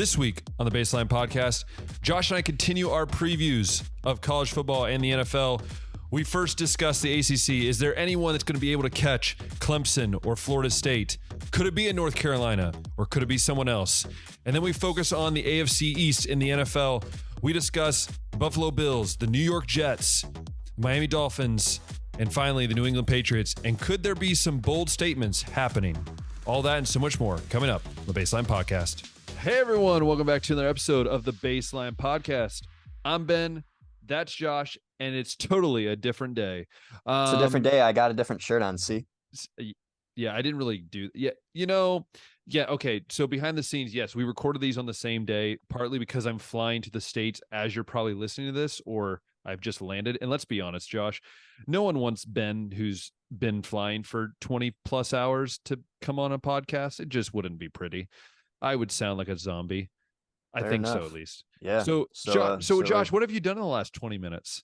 This week on the Baseline Podcast, Josh and I continue our previews of college football and the NFL. We first discuss the ACC. Is there anyone that's going to be able to catch Clemson or Florida State? Could it be in North Carolina or could it be someone else? And then we focus on the AFC East in the NFL. We discuss Buffalo Bills, the New York Jets, Miami Dolphins, and finally the New England Patriots. And could there be some bold statements happening? All that and so much more coming up on the Baseline Podcast. Hey everyone, welcome back to another episode of the Baseline Podcast. I'm Ben, that's Josh, and it's totally a different day. It's a different day. I got a different shirt on, see? Yeah, I didn't really do... okay, so behind the scenes, yes, we recorded these on the same day, partly because I'm flying to the States as you're probably listening to this, or I've just landed. And let's be honest, Josh, no one wants Ben, who's been flying for 20 plus hours, to come on a podcast. It just wouldn't be pretty. I would sound like a zombie. I think so, at least. Yeah. So Josh, what have you done in the last 20 minutes?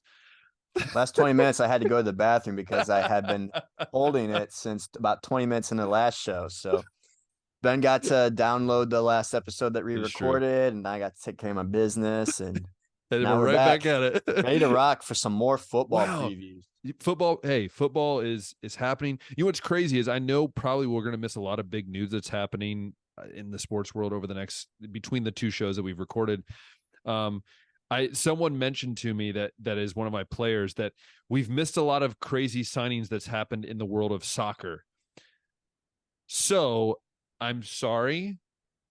Last 20 minutes, I had to go to the bathroom because I had been holding it since about 20 minutes in the last show. So Ben got to download the last episode that we recorded, and I got to take care of my business. And now we're back at it. Ready to rock for some more football previews. Football is happening. You know what's crazy is I know probably we're going to miss a lot of big news that's happening in the sports world over the next, between the two shows that we've recorded. Someone mentioned to me that is one of my players that we've missed a lot of crazy signings that's happened in the world of soccer. So I'm sorry,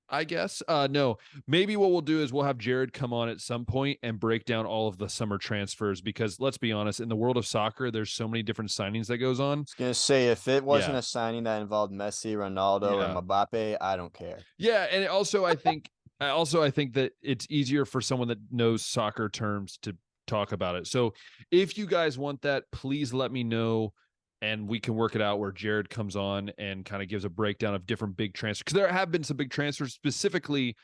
I guess. No, maybe what we'll do is we'll have Jared come on at some point and break down all of the summer transfers, because let's be honest, in the world of soccer, there's so many different signings that goes on. I was going to say, if it wasn't a signing that involved Messi, Ronaldo, or Mbappe, I don't care. Yeah. And also I think that it's easier for someone that knows soccer terms to talk about it. So if you guys want that, please let me know, and we can work it out where Jared comes on and kind of gives a breakdown of different big transfers. Because there have been some big transfers, specifically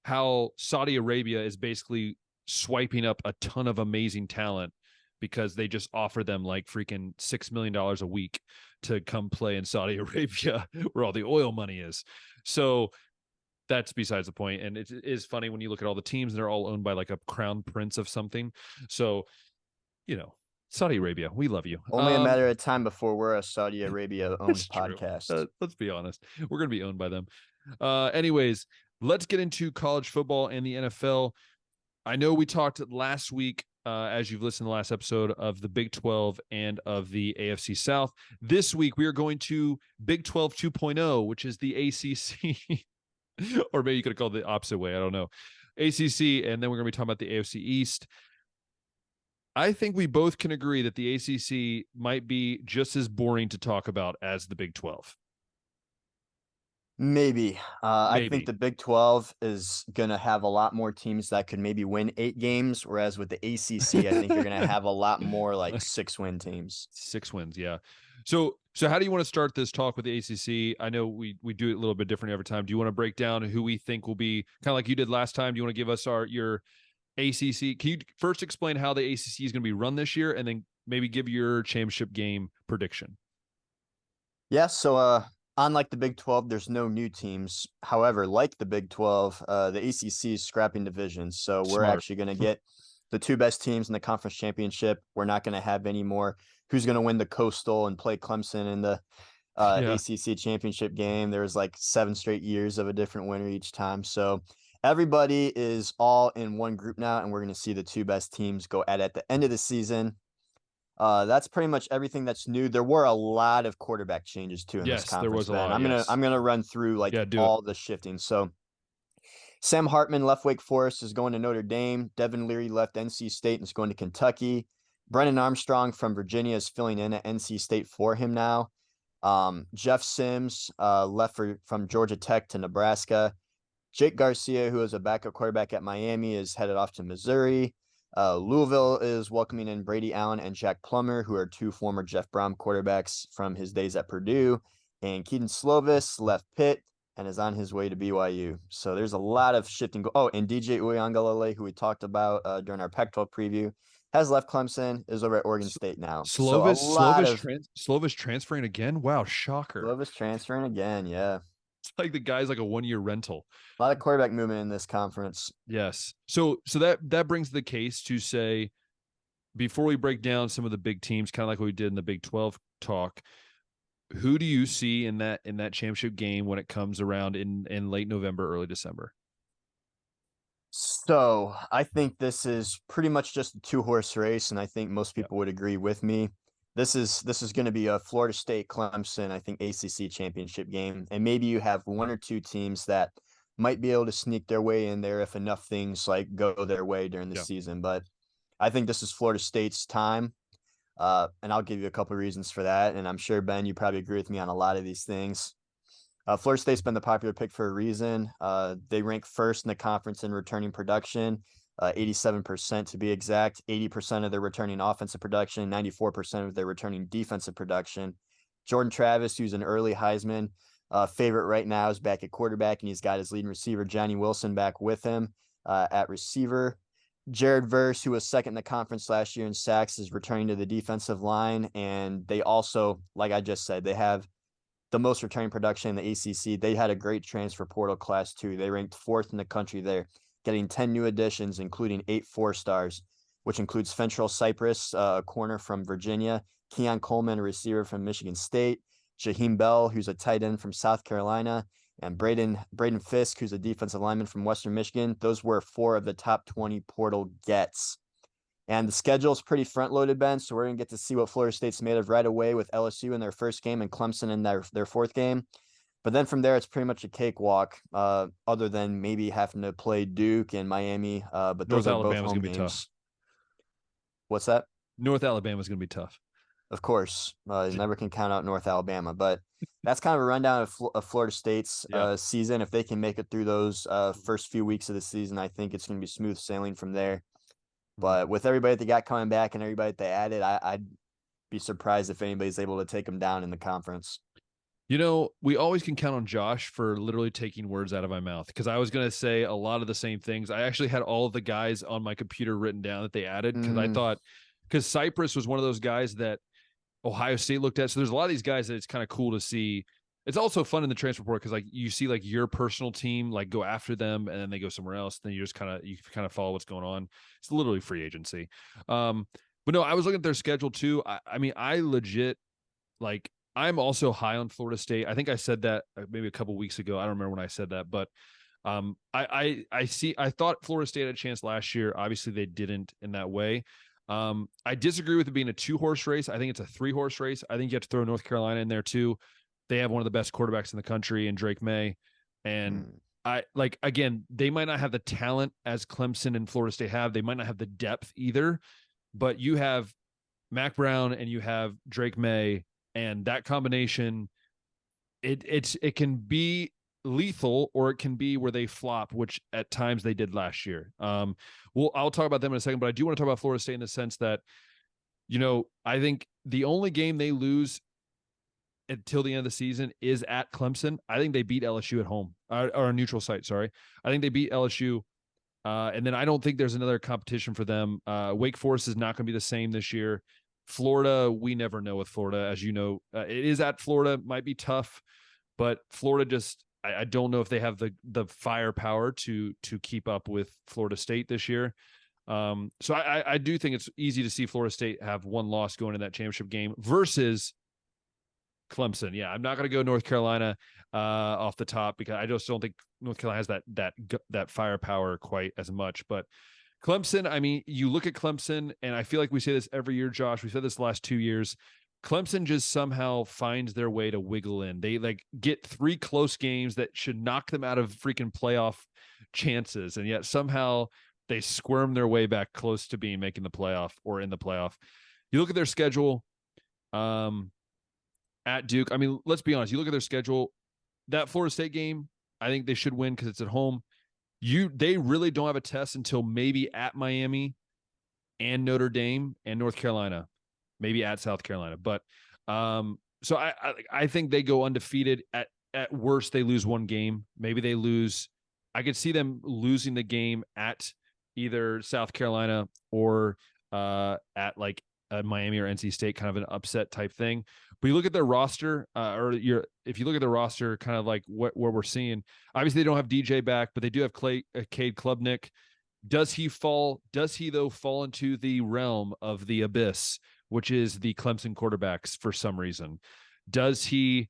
how Saudi Arabia is basically swiping up a ton of amazing talent because they just offer them like freaking $6 million a week to come play in Saudi Arabia where all the oil money is. So that's besides the point. And it is funny when you look at all the teams and they're all owned by like a crown prince of something. So, Saudi Arabia, we love you. Only a matter of time before we're a Saudi Arabia-owned podcast. Let's be honest. We're going to be owned by them. Anyways, let's get into college football and the NFL. I know we talked last week, as you've listened to the last episode, of the Big 12 and of the AFC South. This week, we are going to Big 12 2.0, which is the ACC. Or maybe you could have called it the opposite way. I don't know. ACC, and then we're going to be talking about the AFC East. I think we both can agree that the ACC might be just as boring to talk about as the Big 12. Maybe. I think the Big 12 is going to have a lot more teams that could maybe win 8 games, whereas with the ACC, I think you're going to have a lot more like 6-win teams. 6 wins, yeah. So how do you want to start this talk with the ACC? I know we do it a little bit different every time. Do you want to break down who we think will be, kind of like you did last time? Do you want to give us your ACC? Can you first explain how the ACC is going to be run this year, and then maybe give your championship game prediction? Yeah, so unlike the Big 12, there's no new teams. However, like the Big 12, the ACC is scrapping divisions. So we're actually going to get the 2 best teams in the conference championship. We're not going to have any more who's going to win the Coastal and play Clemson in the ACC championship game. There was like 7 straight years of a different winner each time. So everybody is all in one group now, and we're going to see the 2 best teams go at the end of the season. That's pretty much everything that's new. There were a lot of quarterback changes too in this conference. There was a lot. I'm gonna run through all the shifting. So Sam Hartman left Wake Forest, is going to Notre Dame. Devin Leary left NC State and is going to Kentucky. Brennan Armstrong from Virginia is filling in at NC State for him now. Jeff Sims left from Georgia Tech to Nebraska. Jake Garcia, who is a backup quarterback at Miami, is headed off to Missouri. Louisville is welcoming in Brady Allen and Jack Plummer, who are 2 former Jeff Brom quarterbacks from his days at Purdue. And Keaton Slovis left Pitt and is on his way to BYU. So there's a lot of shifting. And DJ Uiagalelei, who we talked about during our Pac-12 preview, has left Clemson, is over at Oregon State now. Slovis transferring again? Wow, shocker. Slovis transferring again, yeah. It's like the guy's like a 1-year rental. A lot of quarterback movement in this conference. Yes. So that brings the case to say, before we break down some of the big teams, kind of like what we did in the Big 12 talk, who do you see in that championship game when it comes around in late November, early December? So I think this is pretty much just a 2-horse race, and I think most people would agree with me. This is going to be a Florida State Clemson, I think, ACC championship game, and maybe you have one or two teams that might be able to sneak their way in there if enough things like go their way during the season. But I think this is Florida State's time, and I'll give you a couple of reasons for that. And I'm sure, Ben, you probably agree with me on a lot of these things. Florida State's been the popular pick for a reason. They rank first in the conference in returning production, 87% to be exact, 80% of their returning offensive production, 94% of their returning defensive production. Jordan Travis, who's an early Heisman favorite right now, is back at quarterback, and he's got his leading receiver, Johnny Wilson, back with him at receiver. Jared Verse, who was second in the conference last year in sacks, is returning to the defensive line. And they also, like I just said, they have the most returning production in the ACC. They had a great transfer portal class too. They ranked 4th in the country there, getting 10 new additions, including 8 4-stars, which includes Fentrell Cypress, a corner from Virginia, Keon Coleman, a receiver from Michigan State, Jaheim Bell, who's a tight end from South Carolina, and Braden Fisk, who's a defensive lineman from Western Michigan. Those were 4 of the top 20 portal gets. And the schedule is pretty front-loaded, Ben, so we're going to get to see what Florida State's made of right away with LSU in their first game and Clemson in their fourth game. But then from there, it's pretty much a cakewalk, other than maybe having to play Duke and Miami. But those are both home games. Tough. What's that? North Alabama's going to be tough. Of course. You never can count out North Alabama. But that's kind of a rundown of Florida State's season. If they can make it through those first few weeks of the season, I think it's going to be smooth sailing from there. But with everybody they got coming back and everybody that they added, I'd be surprised if anybody's able to take them down in the conference. You know, we always can count on Josh for literally taking words out of my mouth, because I was going to say a lot of the same things. I actually had all of the guys on my computer written down that they added, because I thought, because Cypress was one of those guys that Ohio State looked at. So there's a lot of these guys that it's kind of cool to see. It's also fun in the transfer portal because like you see like your personal team like go after them and then they go somewhere else. Then you kind of follow what's going on. It's literally free agency. But no, I was looking at their schedule too. I mean, I legit like I'm also high on Florida State. I think I said that maybe a couple weeks ago. I don't remember when I said that, but I thought Florida State had a chance last year. Obviously, they didn't in that way. I disagree with it being a 2-horse race. I think it's a 3-horse race. I think you have to throw North Carolina in there too. They have one of the best quarterbacks in the country in Drake May. And again, they might not have the talent as Clemson and Florida State have. They might not have the depth either, but you have Mac Brown and you have Drake May, and that combination, it can be lethal or it can be where they flop, which at times they did last year. I'll talk about them in a second, but I do want to talk about Florida State in the sense that, you know, I think the only game they lose until the end of the season is at Clemson. I think they beat LSU at home or a neutral site. Sorry. I think they beat LSU. And then I don't think there's another competition for them. Wake Forest is not going to be the same this year. Florida, we never know with Florida, as you know, it is at Florida, might be tough, but Florida just, I don't know if they have the firepower to keep up with Florida State this year. So I do think it's easy to see Florida State have one loss going in that championship game versus Clemson. Yeah, I'm not going to go North Carolina off the top because I just don't think North Carolina has that firepower quite as much. But Clemson, I mean, you look at Clemson, and I feel like we say this every year, Josh. We said this the last 2 years. Clemson just somehow finds their way to wiggle in. They like get 3 close games that should knock them out of freaking playoff chances, and yet somehow they squirm their way back close to making the playoff or in the playoff. You look at their schedule. At Duke, I mean, let's be honest. You look at their schedule, that Florida State game, I think they should win because it's at home. They really don't have a test until maybe at Miami and Notre Dame and North Carolina, maybe at South Carolina. But so I think they go undefeated. At worst, they lose one game. Maybe they lose. I could see them losing the game at either South Carolina or at like Miami or NC State, kind of an upset type thing. But you look at their roster, if you look at the roster, kind of like what we're seeing, obviously they don't have DJ back, but they do have Cade Klubnik. Does he fall into the realm of the abyss, which is the Clemson quarterbacks for some reason? Does he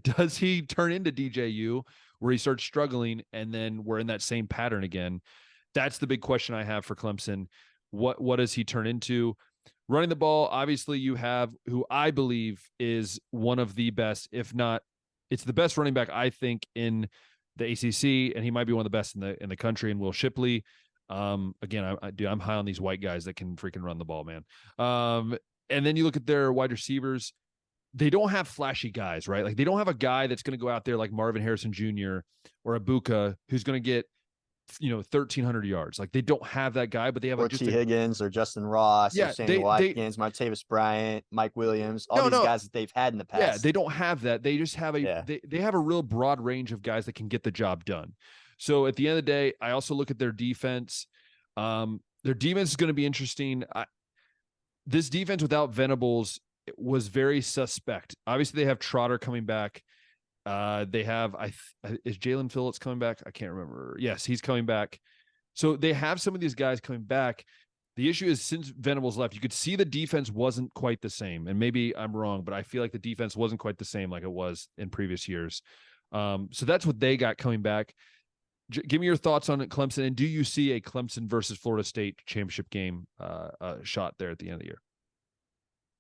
turn into DJU where he starts struggling and then we're in that same pattern again? That's the big question I have for Clemson. What does he turn into? Running the ball, obviously you have who I believe is one of the best, if not, it's the best running back, I think, in the ACC, and he might be one of the best in the country, and Will Shipley. Again, I'm high on these white guys that can freaking run the ball, man. And then you look at their wide receivers. They don't have flashy guys, right? Like they don't have a guy that's going to go out there like Marvin Harrison Jr. or Ibuka who's going to get 1,300 yards. Like they don't have that guy, but they have T. Higgins or Justin Ross, or Sammy Watkins, Martavis Bryant, Mike Williams, all these guys that they've had in the past. Yeah, they don't have that. They just have they have a real broad range of guys that can get the job done. So at the end of the day, I also look at their defense. Their defense is going to be interesting. This defense without Venables was very suspect. Obviously, they have Trotter coming back. They have is Jalen Phillips coming back? I can't remember. Yes, he's coming back. So they have some of these guys coming back. The issue is since Venables left, you could see the defense wasn't quite the same. And maybe I'm wrong, but I feel like the defense wasn't quite the same like it was in previous years. So that's what they got coming back. Give me your thoughts on it, Clemson. And do you see a Clemson versus Florida State championship game shot there at the end of the year?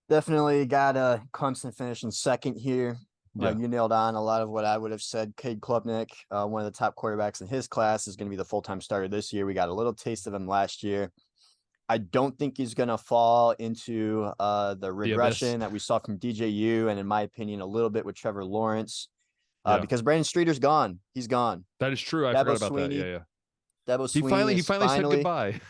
Definitely got Clemson finishing second here. Yeah. You nailed on a lot of what I would have said. Cade Klubnik, one of the top quarterbacks in his class, is going to be the full-time starter this year. We got a little taste of him last year. I don't think he's going to fall into the regression that we saw from DJU, and in my opinion, a little bit with Trevor Lawrence, because Brandon Streeter's gone. He's gone. That is true. I forgot about that. Yeah. Dabo Sweeney he finally said goodbye.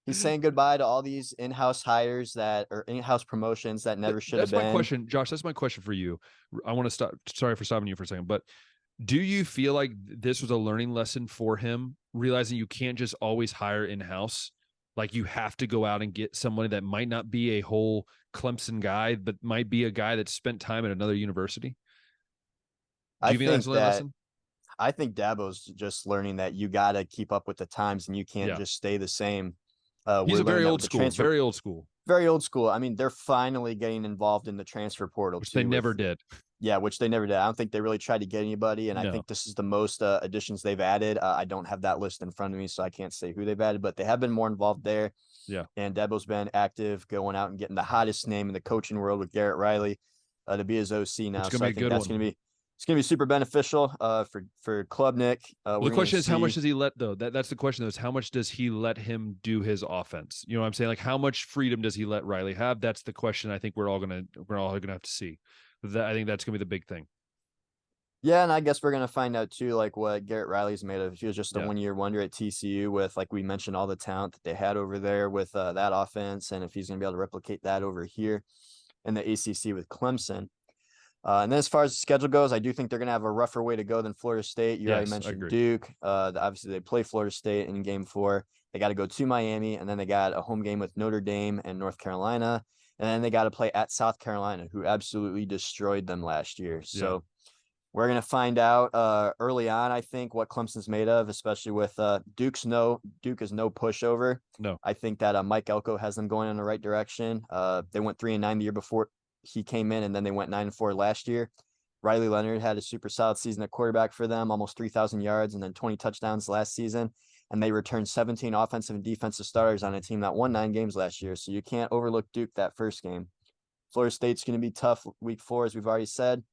He's saying goodbye to all these in-house hires or in-house promotions that never should have been. That's my question, Josh. That's my question for you. I want to stop. Sorry for stopping you for a second, but do you feel like this was a learning lesson for him, realizing you can't just always hire in-house? Like you have to go out and get somebody that might not be a whole Clemson guy, but might be a guy that spent time at another university? Do you think that's a lesson? I think Dabo's just learning that you got to keep up with the times and you can't just stay the same. He's a very old school. I mean, they're finally getting involved in the transfer portal, which they never did. Yeah, which they never did. I don't think they really tried to get anybody, and I think this is the most additions they've added. I don't have that list in front of me, so I can't say who they've added, but they have been more involved there. Yeah, and Dabo's been active, going out and getting the hottest name in the coaching world with Garrett Riley to be his OC now. So I think that's going to be. It's going to be super beneficial for Klubnik. The question is, how much does he let, though? That's the question, though, is how much does he let him do his offense? You know what I'm saying? Like, how much freedom does he let Riley have? That's the question I think we're all gonna have to see. I think that's going to be the big thing. Yeah, and I guess we're going to find out, too, like what Garrett Riley's made of. He was just a one-year wonder at TCU with, like we mentioned, all the talent that they had over there with that offense, and if he's going to be able to replicate that over here in the ACC with Clemson. And then as far as the schedule goes, I do think they're going to have a rougher way to go than Florida State. You already mentioned Duke. Obviously, they play Florida State in game 4. They got to go to Miami, and then they got a home game with Notre Dame and North Carolina. And then they got to play at South Carolina, who absolutely destroyed them last year. So we're going to find out early on, I think, what Clemson's made of, especially with Duke is no pushover. No. I think that Mike Elko has them going in the right direction. They went 3-9 the year before he came in, and then they went 9-4 last year. Riley Leonard had a super solid season at quarterback for them, almost 3,000 yards and then 20 touchdowns last season. And they returned 17 offensive and defensive starters on a team that won 9 games last year. So you can't overlook Duke that first game. Florida State's going to be tough week 4, as we've already said.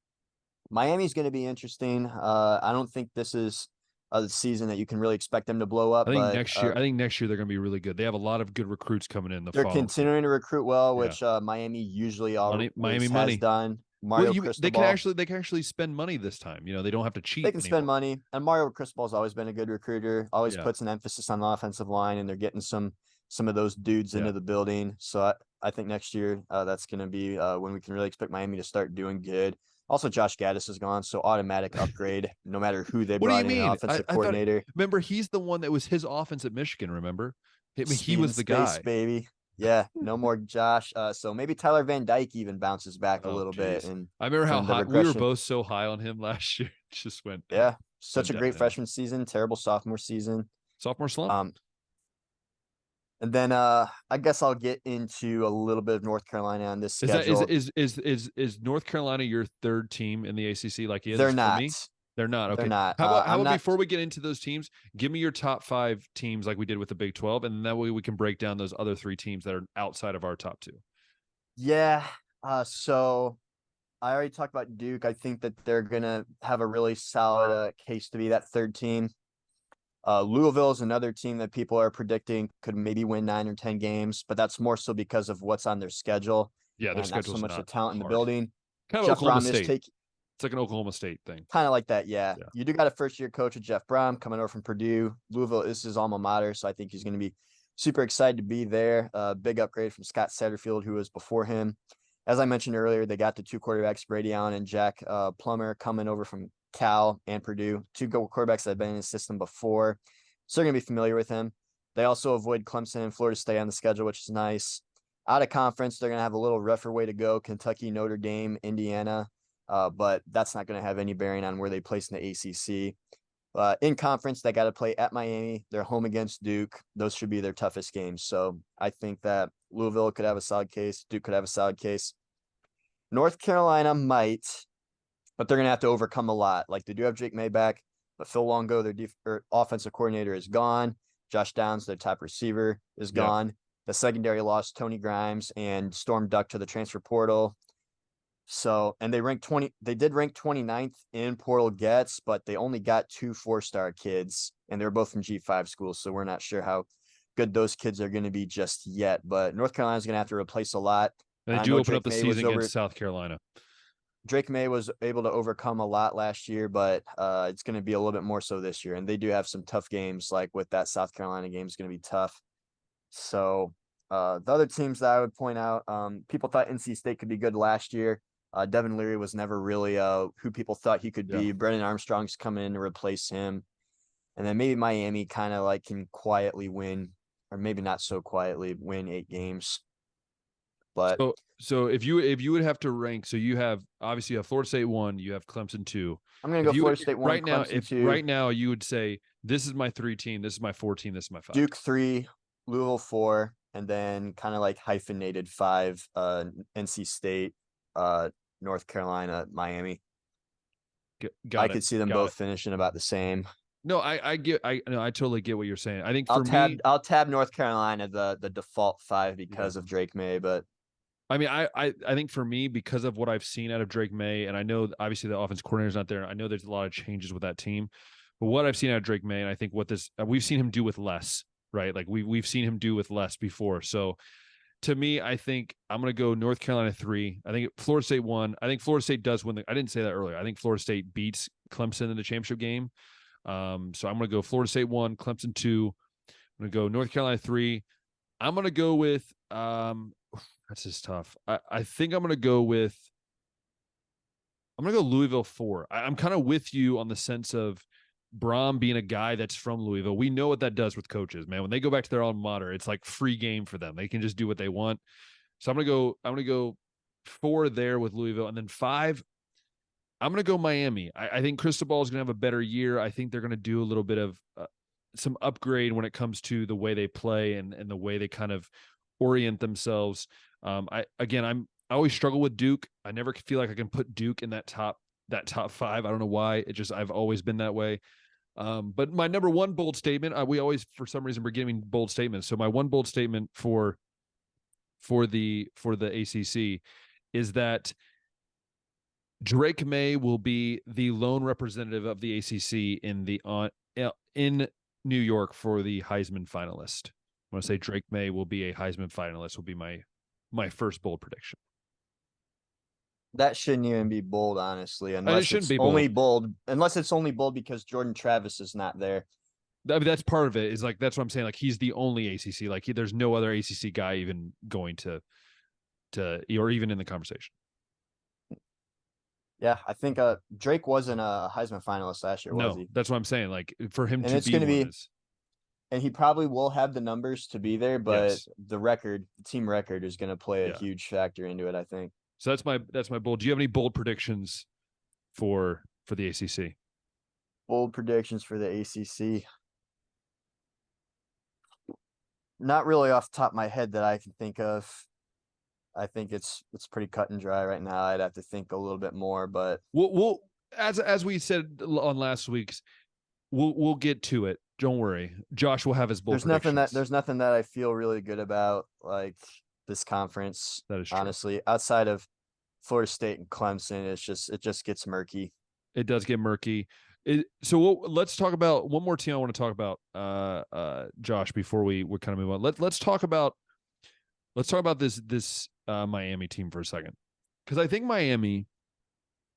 Miami's going to be interesting. I don't think this is the season that you can really expect them to blow up. I think next year they're going to be really good. They have a lot of good recruits coming in. They're continuing to recruit well, which Miami usually always has done. They can actually spend money this time. You know, they don't have to cheat. They can spend money, and Mario Cristobal's always been a good recruiter. Always puts an emphasis on the offensive line, and they're getting some of those dudes into the building. So I think next year that's going to be when we can really expect Miami to start doing good. Also, Josh Gaddis is gone, so automatic upgrade no matter who they brought in, offensive coordinator. Remember, he's the one that was his offense at Michigan, remember? He was the guy. Baby. Yeah, no more Josh. So maybe Tyler Van Dyke even bounces back a little bit. And I remember how from the high we were regression. both so high on him last year. Just went Such a great downhill. freshman season, terrible sophomore season. Sophomore slump. And then I guess I'll get into a little bit of North Carolina on this schedule. Is North Carolina your third team in the ACC like he is? They're For not. me? They're not. Okay. They're not. How about not... before we get into those teams, give me your top 5 teams like we did with the Big 12, and that way we can break down those other 3 teams that are outside of our top 2. Yeah. So I already talked about Duke. I think that they're gonna have a really solid case to be that third team. Louisville is another team that people are predicting could maybe win 9 or 10 games, but that's more so because of what's on their schedule. Yeah, their schedule's not so much not the talent hard. in the building. Kind of Oklahoma State. It's like an Oklahoma State thing. Kind of like that, yeah. You do got a first-year coach with Jeff Brom coming over from Purdue. Louisville is his alma mater, so I think he's going to be super excited to be there. Big upgrade from Scott Satterfield, who was before him. As I mentioned earlier, they got the 2 quarterbacks, Brady Allen and Jack Plummer, coming over from Cal and Purdue. 2 quarterbacks that have been in his system before, so they're going to be familiar with him. They also avoid Clemson and Florida State on the schedule, which is nice. Out of conference, they're going to have a little rougher way to go. Kentucky, Notre Dame, Indiana. But that's not going to have any bearing on where they place in the ACC. In conference, they got to play at Miami. They're home against Duke. Those should be their toughest games. So I think that Louisville could have a solid case. Duke could have a solid case. North Carolina might, but they're going to have to overcome a lot. Like, they do have Drake May back, but Phil Longo, their offensive coordinator, is gone. Josh Downs, their top receiver, is gone. The secondary lost Tony Grimes and Storm Duck to the transfer portal. So, and they did rank 29th in portal gets, but they only got 2 4-star kids, and they're both from G5 schools. So we're not sure how good those kids are going to be just yet, but North Carolina's going to have to replace a lot. And they do open up the season against South Carolina. Drake May was able to overcome a lot last year, but it's going to be a little bit more so this year. And they do have some tough games, like with that South Carolina game is going to be tough. So the other teams that I would point out, people thought NC State could be good last year. Devin Leary was never really who people thought he could be. Brennan Armstrong's coming in to replace him. And then maybe Miami kind of like can quietly win, or maybe not so quietly win 8 games. But so if you would have to rank, so you have obviously you have Florida State 1, you have Clemson 2. I'm going to go Florida State 1, right now. Clemson 2. Right now you would say this is my 3 team, this is my 4 team, this is my 5. Duke 3, Louisville 4, and then kind of like hyphenated 5, NC State, North Carolina, Miami. I could see them both finishing about the same. No, I totally get what you're saying. I think I'll tab North Carolina the default 5 because of Drake May, but I mean, I think for me, because of what I've seen out of Drake May, and I know obviously the offense coordinator's not there. I know there's a lot of changes with that team, but what I've seen out of Drake May, and I think what we've seen him do with less, right? Like we've seen him do with less before. So to me, I think I'm going to go North Carolina 3. I think Florida State 1. I think Florida State does win I didn't say that earlier. I think Florida State beats Clemson in the championship game. So I'm going to go Florida State 1, Clemson 2. I'm going to go North Carolina 3. I'm going to go with that's just tough. I think I'm going to go Louisville 4. I'm kind of with you on the sense of Brom being a guy that's from Louisville. We know what that does with coaches, man. When they go back to their alma mater, it's like free game for them. They can just do what they want. So I'm going to go 4 there with Louisville. And then 5, I'm going to go Miami. I think Cristobal is going to have a better year. I think they're going to do a little bit of some upgrade when it comes to the way they play and the way they kind of orient themselves. I always struggle with Duke. I never feel like I can put Duke in that top 5. I don't know why. I've always been that way. But my number 1 bold statement, we always, for some reason, we're giving bold statements. So my 1 bold statement for the ACC is that Drake May will be the lone representative of the ACC in New York for the Heisman finalist. I want to say Drake May will be a Heisman finalist, will be my first bold prediction. That shouldn't even be bold, honestly, unless it's only bold because Jordan Travis is not there. I mean, that's part of it. Is like that's what I'm saying. Like he's the only ACC. Like there's no other ACC guy even going to or even in the conversation. Yeah, I think Drake wasn't a Heisman finalist last year, was he? That's what I'm saying. Like for him and to it's going to be And he probably will have the numbers to be there, but the team record is going to play a huge factor into it, I think. So that's my bold. Do you have any bold predictions for the ACC? Bold predictions for the ACC. Not really off the top of my head that I can think of. I think it's pretty cut and dry right now. I'd have to think a little bit more, but we'll as we said on last week's, we'll get to it. Don't worry. Josh will have his bold predictions. There's nothing that I feel really good about like this conference. That is true. Honestly, outside of Florida State and Clemson, it just gets murky. It does get murky. So let's talk about one more team I want to talk about, Josh, before we kind of move on. Let's talk about this Miami team for a second, because I think Miami,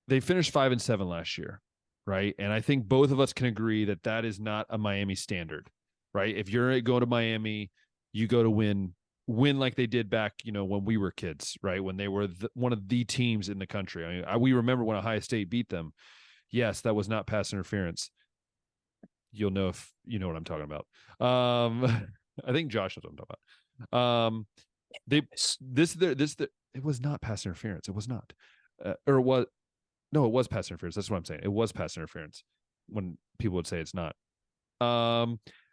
they finished 5-7 last year, right? And I think both of us can agree that is not a Miami standard, right? If you're going to Miami, you go to win like they did back, when we were kids, right? When they were one of the teams in the country. I mean, we remember when Ohio State beat them. Yes, that was not pass interference. You'll know if you know what I'm talking about. I think Josh knows what I'm talking about. It was not pass interference. It was not, or what? No, it was pass interference. That's what I'm saying. It was pass interference when people would say it's not.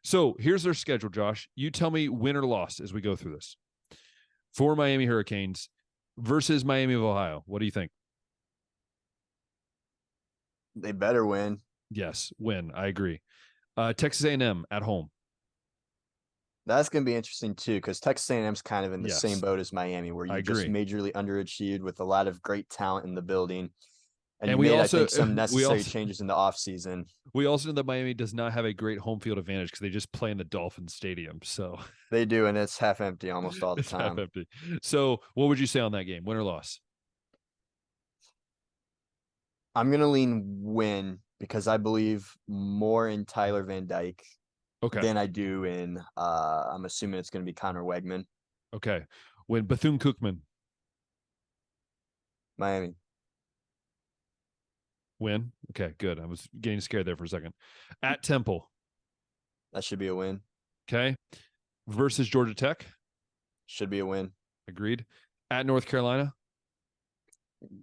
So here's their schedule, Josh. You tell me win or loss as we go through this. For Miami Hurricanes versus Miami of Ohio. What do you think? They better win. Yes, win. I agree. Texas A&M at home. That's going to be interesting too, because Texas A&M's kind of in the same boat as Miami, where you just majorly underachieved with a lot of great talent in the building. And we also, I think, some necessary changes in the offseason. We also know that Miami does not have a great home field advantage because they just play in the Dolphin Stadium. So they do, and it's half empty almost all the time. Half empty. So what would you say on that game, win or loss? I'm going to lean win because I believe more in Tyler Van Dyke than I do in, I'm assuming it's going to be Connor Wegman. Okay. Win Bethune-Cookman. Miami. Win. Okay, good. I was getting scared there for a second. At Temple. That should be a win. Okay. Versus Georgia Tech. Should be a win. Agreed. At North Carolina.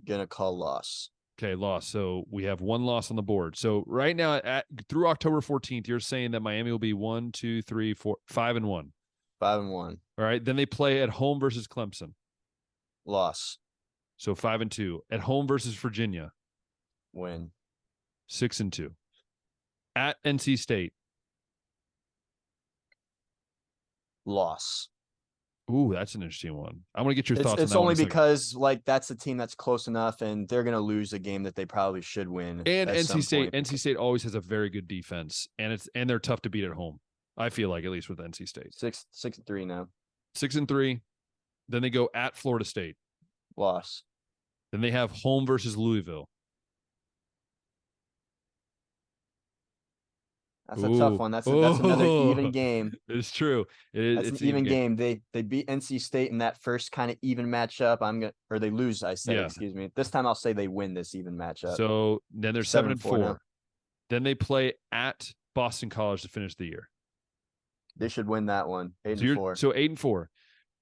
Gonna call loss. Okay, loss. So we have one loss on the board. So right now, through October 14th, you're saying that Miami will be 1, 2, 3, 4, 5-1. 5-1. All right. Then they play at home versus Clemson. Loss. So 5-2. At home versus Virginia. Win. 6-2. At NC State. Loss. Ooh, that's an interesting one. I want to get your thoughts on that. It's only because that's a team that's close enough, and they're going to lose a game that they probably should win. And NC State always has a very good defense, and they're tough to beat at home. I feel like, at least with NC State. 6-3 now. 6-3. Then they go at Florida State. Loss. Then they have home versus Louisville. That's a tough one. That's another even game. It's true. It's an even game. They beat NC State in that first kind of even matchup. Or they lose. Excuse me. This time I'll say they win this even matchup. So then they're 7-4. Then they play at Boston College to finish the year. They should win that one. 8-4. So 8-4.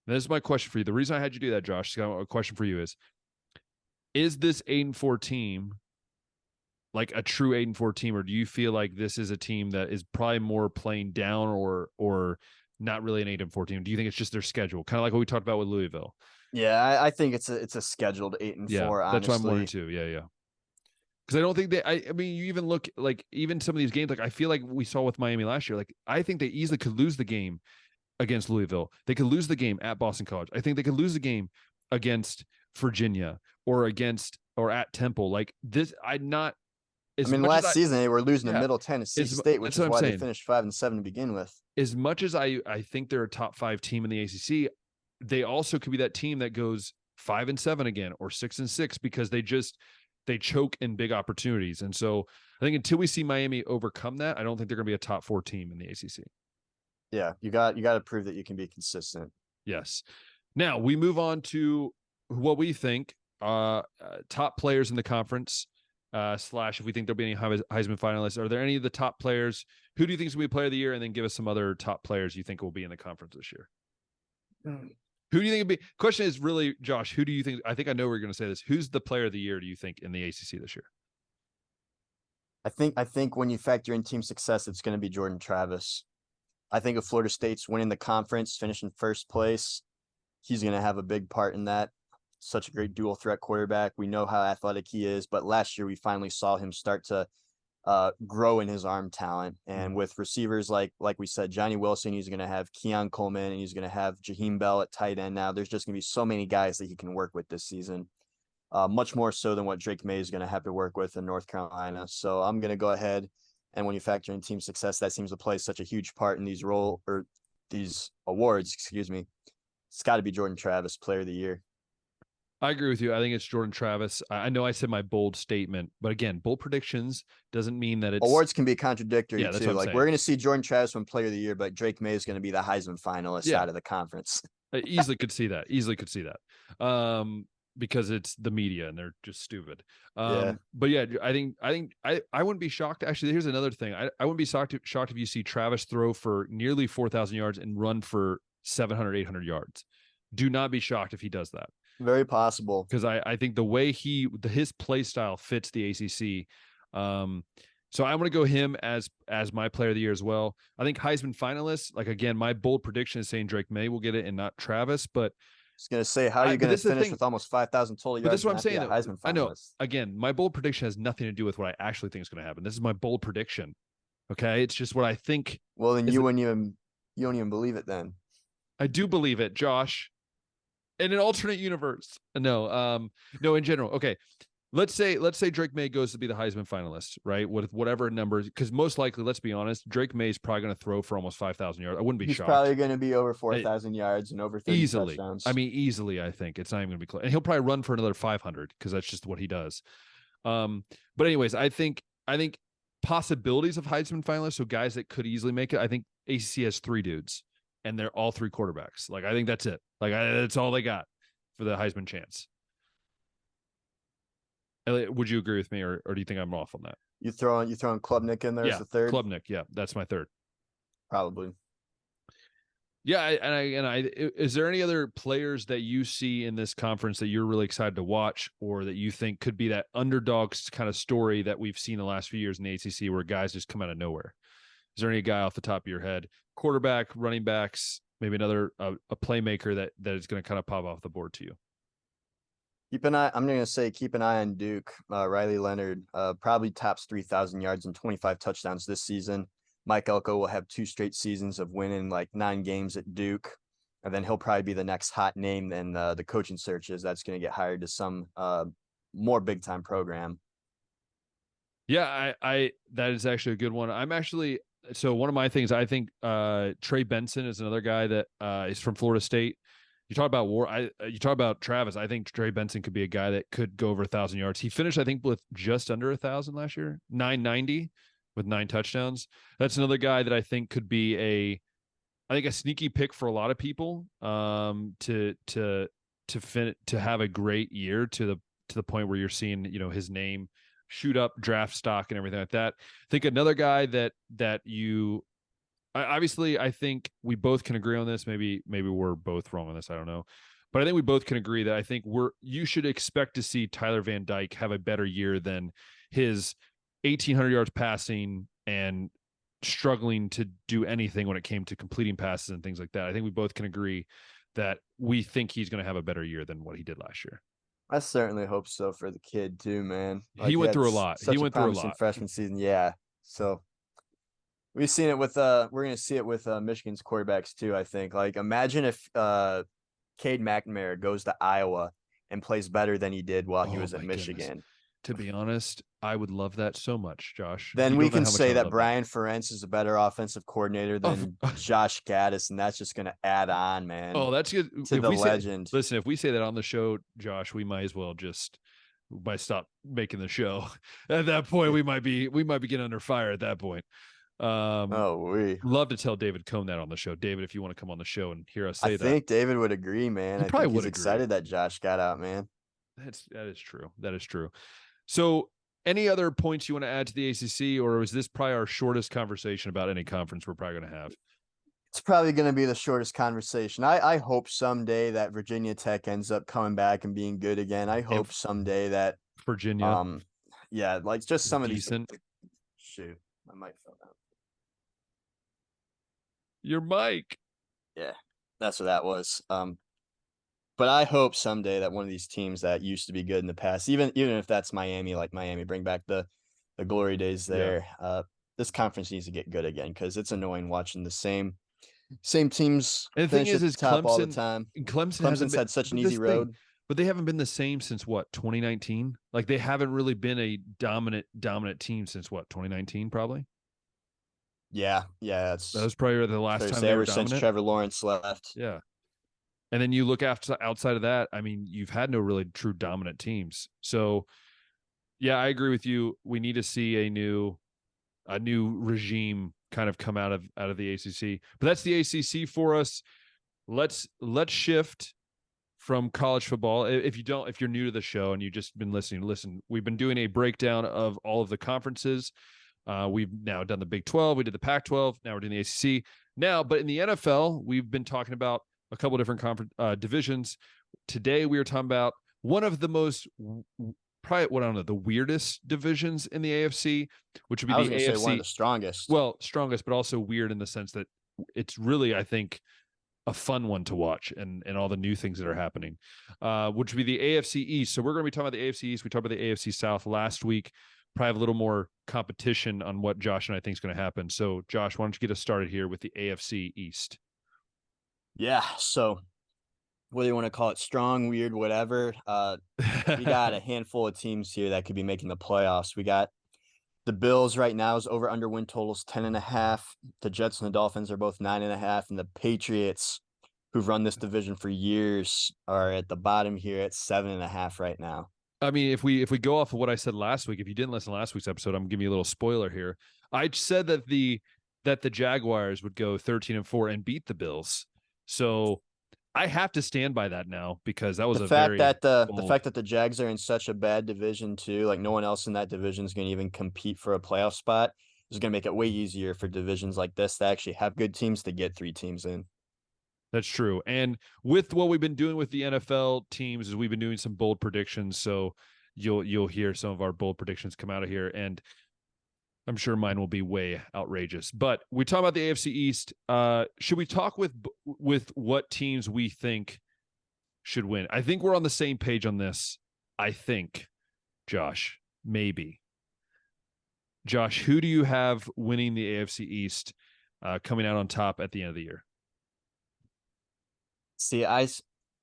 This is my question for you. The reason I had you do that, Josh, a question for you is this 8-4 team like a true 8-4 team, or do you feel like this is a team that is probably more playing down or not really an 8-4 team? Do you think it's just their schedule, kind of like what we talked about with Louisville? Yeah, I think it's a scheduled 8-4. Yeah, honestly. That's what I'm wondering too. Yeah. Because I don't think I mean, you even look like even some of these games, like I feel like we saw with Miami last year. Like I think they easily could lose the game against Louisville. They could lose the game at Boston College. I think they could lose the game against Virginia or at Temple. Like this, last season they were losing to Middle Tennessee State, which is why they finished 5-7 to begin with. As much as I think they're a top 5 team in the ACC, they also could be that team that goes 5-7 again or 6-6 because they choke in big opportunities. And so I think until we see Miami overcome that, I don't think they're going to be a top 4 team in the ACC. Yeah, you got to prove that you can be consistent. Yes. Now we move on to what we think top players in the conference slash if we think there'll be any Heisman finalists. Are there any of the top players? Who do you think is going to be player of the year? And then give us some other top players you think will be in the conference this year. Who do you think would be? Question is really, Josh, who do you think? I think I know we're going to say this. Who's the player of the year, do you think, in the ACC this year? I think when you factor in team success, it's going to be Jordan Travis. I think if Florida State's winning the conference, finishing first place, he's going to have a big part in that. Such a great dual threat quarterback. We know how athletic he is, but last year we finally saw him start to grow in his arm talent. And with receivers like we said, Johnny Wilson, he's going to have Keon Coleman, and he's going to have Jaheim Bell at tight end. Now there's just going to be so many guys that he can work with this season. Much more so than what Drake May is going to have to work with in North Carolina. So I'm going to go ahead, and when you factor in team success, that seems to play such a huge part in these awards, it's got to be Jordan Travis, player of the year. I agree with you. I think it's Jordan Travis. I know I said my bold statement, but again, bold predictions doesn't mean that it's awards can be contradictory too. Like we're going to see Jordan Travis win player of the year, but Drake May is going to be the Heisman finalist out of the conference. I easily could see that. Because it's the media and they're just stupid. But yeah, I think I wouldn't be shocked. Actually, here's another thing. I wouldn't be shocked if you see Travis throw for nearly 4,000 yards and run for 700, 800 yards. Do not be shocked if he does that. Very possible. Because I think the way his play style fits the ACC. So I'm going to go him as my player of the year as well. I think Heisman finalists, like again, my bold prediction is saying Drake May will get it and not Travis, but I was going to say, how are you going to finish with almost 5,000 total yards? But this is what I'm saying. Heisman I know. Again, my bold prediction has nothing to do with what I actually think is going to happen. This is my bold prediction. Okay, it's just what I think. Well, then you don't even believe it. Then I do believe it, Josh. In an alternate universe, no. In general. Okay, let's say Drake May goes to be the Heisman finalist, right? With whatever numbers, because most likely, let's be honest, Drake May is probably going to throw for almost 5,000 yards. I wouldn't be shocked. He's probably going to be over 4,000 yards and over 30 touchdowns. I mean, easily. I think it's not even going to be close, and he'll probably run for another 500 because that's just what he does. But anyways, I think possibilities of Heisman finalists, so guys that could easily make it. I think ACC has 3 dudes, and they're all 3 quarterbacks. Like I think that's it. Like that's all they got for the Heisman chance. Elliot, would you agree with me, or do you think I'm off on that? You throwing Klubnik in there as the third? Klubnik, yeah, that's my third. Probably. Yeah, is there any other players that you see in this conference that you're really excited to watch, or that you think could be that underdogs kind of story that we've seen the last few years in the ACC, where guys just come out of nowhere? Is there any guy off the top of your head, quarterback, running backs, maybe another a playmaker that is going to kind of pop off the board to you? I'm going to say keep an eye on Duke. Riley Leonard probably tops 3,000 yards and 25 touchdowns this season. Mike Elko will have 2 straight seasons of winning like 9 games at Duke. And then he'll probably be the next hot name in the coaching searches that's going to get hired to some more big time program. Yeah, I that is actually a good one. So one of my things, I think Trey Benson is another guy that is from Florida State. You talk about Travis. I think Trey Benson could be a guy that could go over 1,000 yards. He finished, I think, with just under 1,000 last year, 990 with 9 touchdowns. That's another guy that I think could be a sneaky pick for a lot of people to have a great year to the point where you're seeing, his name shoot up draft stock and everything like that. I think another guy that you obviously, I think we both can agree on this. Maybe we're both wrong on this. I don't know, but I think we both can agree that I think you should expect to see Tyler Van Dyke have a better year than his 1,800 yards passing and struggling to do anything when it came to completing passes and things like that. I think we both can agree that we think he's going to have a better year than what he did last year. I certainly hope so for the kid too, man. He went through a lot. He went through a lot freshman season. Yeah. So we've seen it with we're going to see it with Michigan's quarterbacks too, I think. Like imagine if Cade McNamara goes to Iowa and plays better than he did while he was at Michigan. Goodness. To be honest, I would love that so much, Josh. Then we can say that Brian Ferentz is a better offensive coordinator than Josh Gaddis, and that's just going to add on, man. Oh, that's good. To the legend. Listen, if we say that on the show, Josh, we might as well stop making the show. At that point, we might be getting under fire at that point. Love to tell David Cohn that on the show. David, if you want to come on the show and hear us say that. I think David would agree, man. He probably would agree. Excited that Josh got out, man. That is true. So Any other points you want to add to the ACC, or is this probably our shortest conversation about any conference we're probably going to have? It's probably going to be the shortest conversation. I hope someday that Virginia Tech ends up coming back and being good again. I hope someday that Virginia, yeah, like just some of decent. These. Shoot, my mic fell down. Your mic. Yeah, that's what that was. But I hope someday that one of these teams that used to be good in the past, even if that's Miami, like Miami, bring back the glory days there. Yeah. This conference needs to get good again because it's annoying watching the same teams. And the thing is top Clemson all the time. Clemson's had such an easy road, but they haven't been the same since what, 2019? Like they haven't really been a dominant team since what, 2019 probably. Yeah, that was probably the last time they were dominant since Trevor Lawrence left. Yeah. And then you look outside of that, I mean, you've had no really true dominant teams. So, yeah, I agree with you. We need to see a new regime kind of come out of the ACC. But that's the ACC for us. Let's shift from college football. If you're new to the show and you've just been listening, listen. We've been doing a breakdown of all of the conferences. We've now done the Big 12. We did the Pac-12. Now we're doing the ACC. But in the NFL, we've been talking about a couple of different conference divisions. Today, we are talking about one of the most, probably, the weirdest divisions in the AFC, which would be the AFC. One of the strongest. Well, strongest, but also weird in the sense that it's really, I think, a fun one to watch and all the new things that are happening, which would be the AFC East. So we're going to be talking about the AFC East. We talked about the AFC South last week. Probably have a little more competition on what Josh and I think is going to happen. So, Josh, why don't you get us started here with the AFC East? Yeah, so whether you want to call it strong, weird, whatever, we got a handful of teams here that could be making the playoffs. We got the Bills right now is over under win totals 10.5. The Jets and the Dolphins are both 9.5, and the Patriots, who've run this division for years, are at the bottom here at 7.5 right now. I mean, if we go off of what I said last week, if you didn't listen to last week's episode, I'm giving you a little spoiler here. I said that the Jaguars would go 13-4 and beat the Bills. So I have to stand by that now because that was the fact that the Jags are in such a bad division too, like no one else in that division is going to even compete for a playoff spot, is going to make it way easier for divisions like this to actually have good teams to get 3 teams in. That's true. And with what we've been doing with the NFL teams is we've been doing some bold predictions. So you'll hear some of our bold predictions come out of here. And I'm sure mine will be way outrageous, but we talk about the AFC East. Should we talk with what teams we think should win? I think we're on the same page on this. I think, Josh, maybe. Josh, who do you have winning the AFC East, coming out on top at the end of the year? See,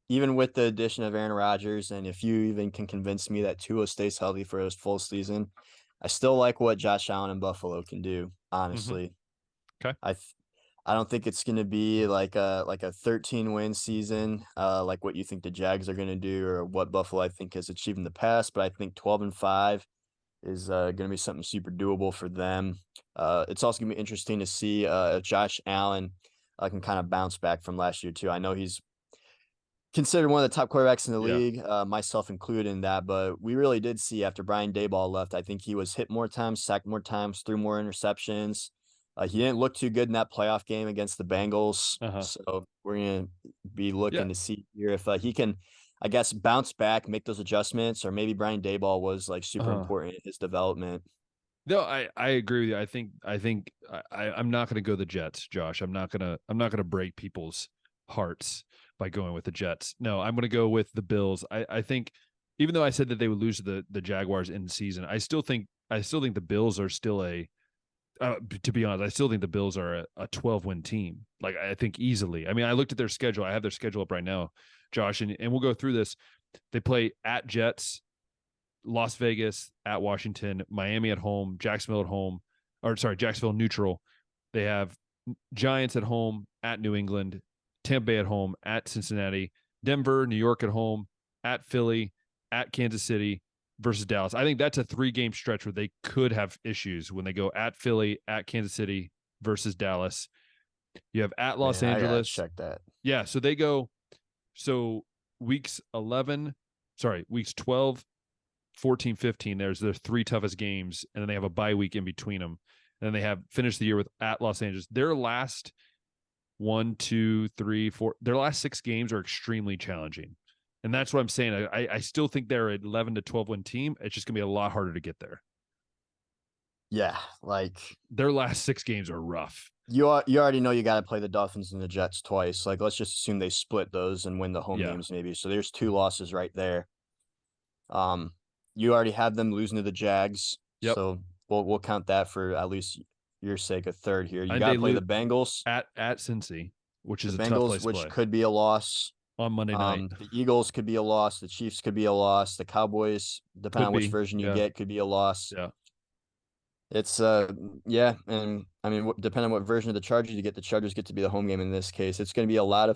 even with the addition of Aaron Rodgers, and if you even can convince me that Tua stays healthy for his full season, I still like what Josh Allen and Buffalo can do, honestly. Okay. I don't think it's going to be like a 13-win season, like what you think the Jags are going to do or what Buffalo I think has achieved in the past, but I think 12-5 is going to be something super doable for them. It's also going to be interesting to see if Josh Allen can kind of bounce back from last year too. I know he's considered one of the top quarterbacks in the league, myself included in that, but we really did see after Brian Daboll left, I think he was hit more times, sacked more times, threw more interceptions. He didn't look too good in that playoff game against the Bengals. So we're going to be looking to see here if he can, I guess, bounce back, make those adjustments, or maybe Brian Daboll was like super important in his development. No, I agree with you. I think I'm not going to go the Jets, Josh. I'm not going to break people's hearts by going with the Jets. No, I'm going to go with the Bills. I think, even though I said that they would lose to the Jaguars in the season, I still think the Bills are still to be honest, I still think the Bills are a 12-win team. Like, I think easily. I mean, I looked at their schedule. I have their schedule up right now, Josh, and we'll go through this. They play at Jets, Las Vegas, at Washington, Miami at home, Jacksonville neutral. They have Giants at home, at New England, Tampa Bay at home, at Cincinnati, Denver, New York at home, at Philly, at Kansas City versus Dallas. I think that's a 3-game stretch where they could have issues when they go at Philly, at Kansas City versus Dallas. You have at Los Angeles. Check that. Yeah, so they go weeks 12 14, 15, there's their 3 toughest games, and then they have a bye week in between them. And then they have finished the year with at Los Angeles. Their last 1, 2, 3, 4, their last 6 games are extremely challenging. And that's what I'm saying. I still think they're an 11 to 12 win team. It's just going to be a lot harder to get there. Yeah, like their last 6 games are rough. You already know you got to play the Dolphins and the Jets twice. Like, let's just assume they split those and win the home games maybe. So there's 2 losses right there. You already have them losing to the Jags. Yep. So we'll count that for at least your sake a third here. You got to play the Bengals at Cincy, which is the a Bengals, tough place which to play. Could be a loss on Monday night. The Eagles could be a loss. The Chiefs could be a loss. The Cowboys, depending on which version you get, could be a loss. Yeah. It's and I mean, depending on what version of the Chargers you get, the Chargers get to be the home game in this case. It's going to be a lot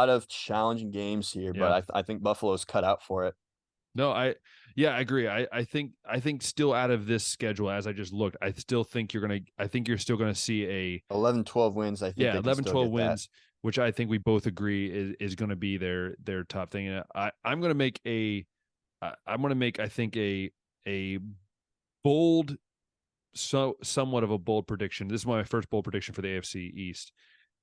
of challenging games here, but I think Buffalo's cut out for it. No, I agree. I think still out of this schedule, as I just looked, I still think you're still gonna see a 11-12 wins. I think 11-12 wins, which I think we both agree is going to be their top thing. And I'm going to make I think a bold, somewhat of a bold prediction. This is my first bold prediction for the AFC East,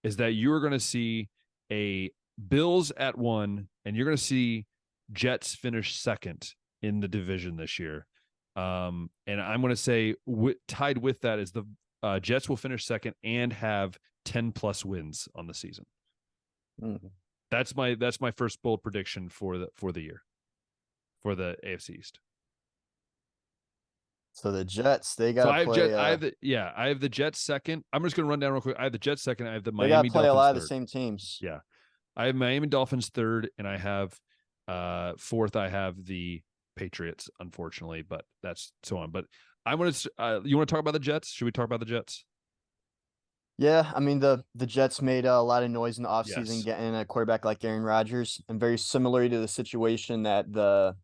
is that you're going to see a Bills at 1, and you're going to see Jets finish second in the division this year. And I'm going to say tied with that is the Jets will finish second and have 10 plus wins on the season. Mm-hmm. That's my first bold prediction for the year for the AFC East. So the Jets, they got to play. I have the Jets second. I'm just going to run down real quick. I have the Jets second. I have the Miami Dolphins. They got to play a lot third. of the same teams. Yeah. I have Miami Dolphins third, and I have fourth. I have the Patriots, unfortunately, but that's so on. But I want to. You want to talk about the Jets? Should we talk about the Jets? Yeah, I mean the Jets made a lot of noise in the offseason getting a quarterback like Aaron Rodgers, and very similar to the situation that the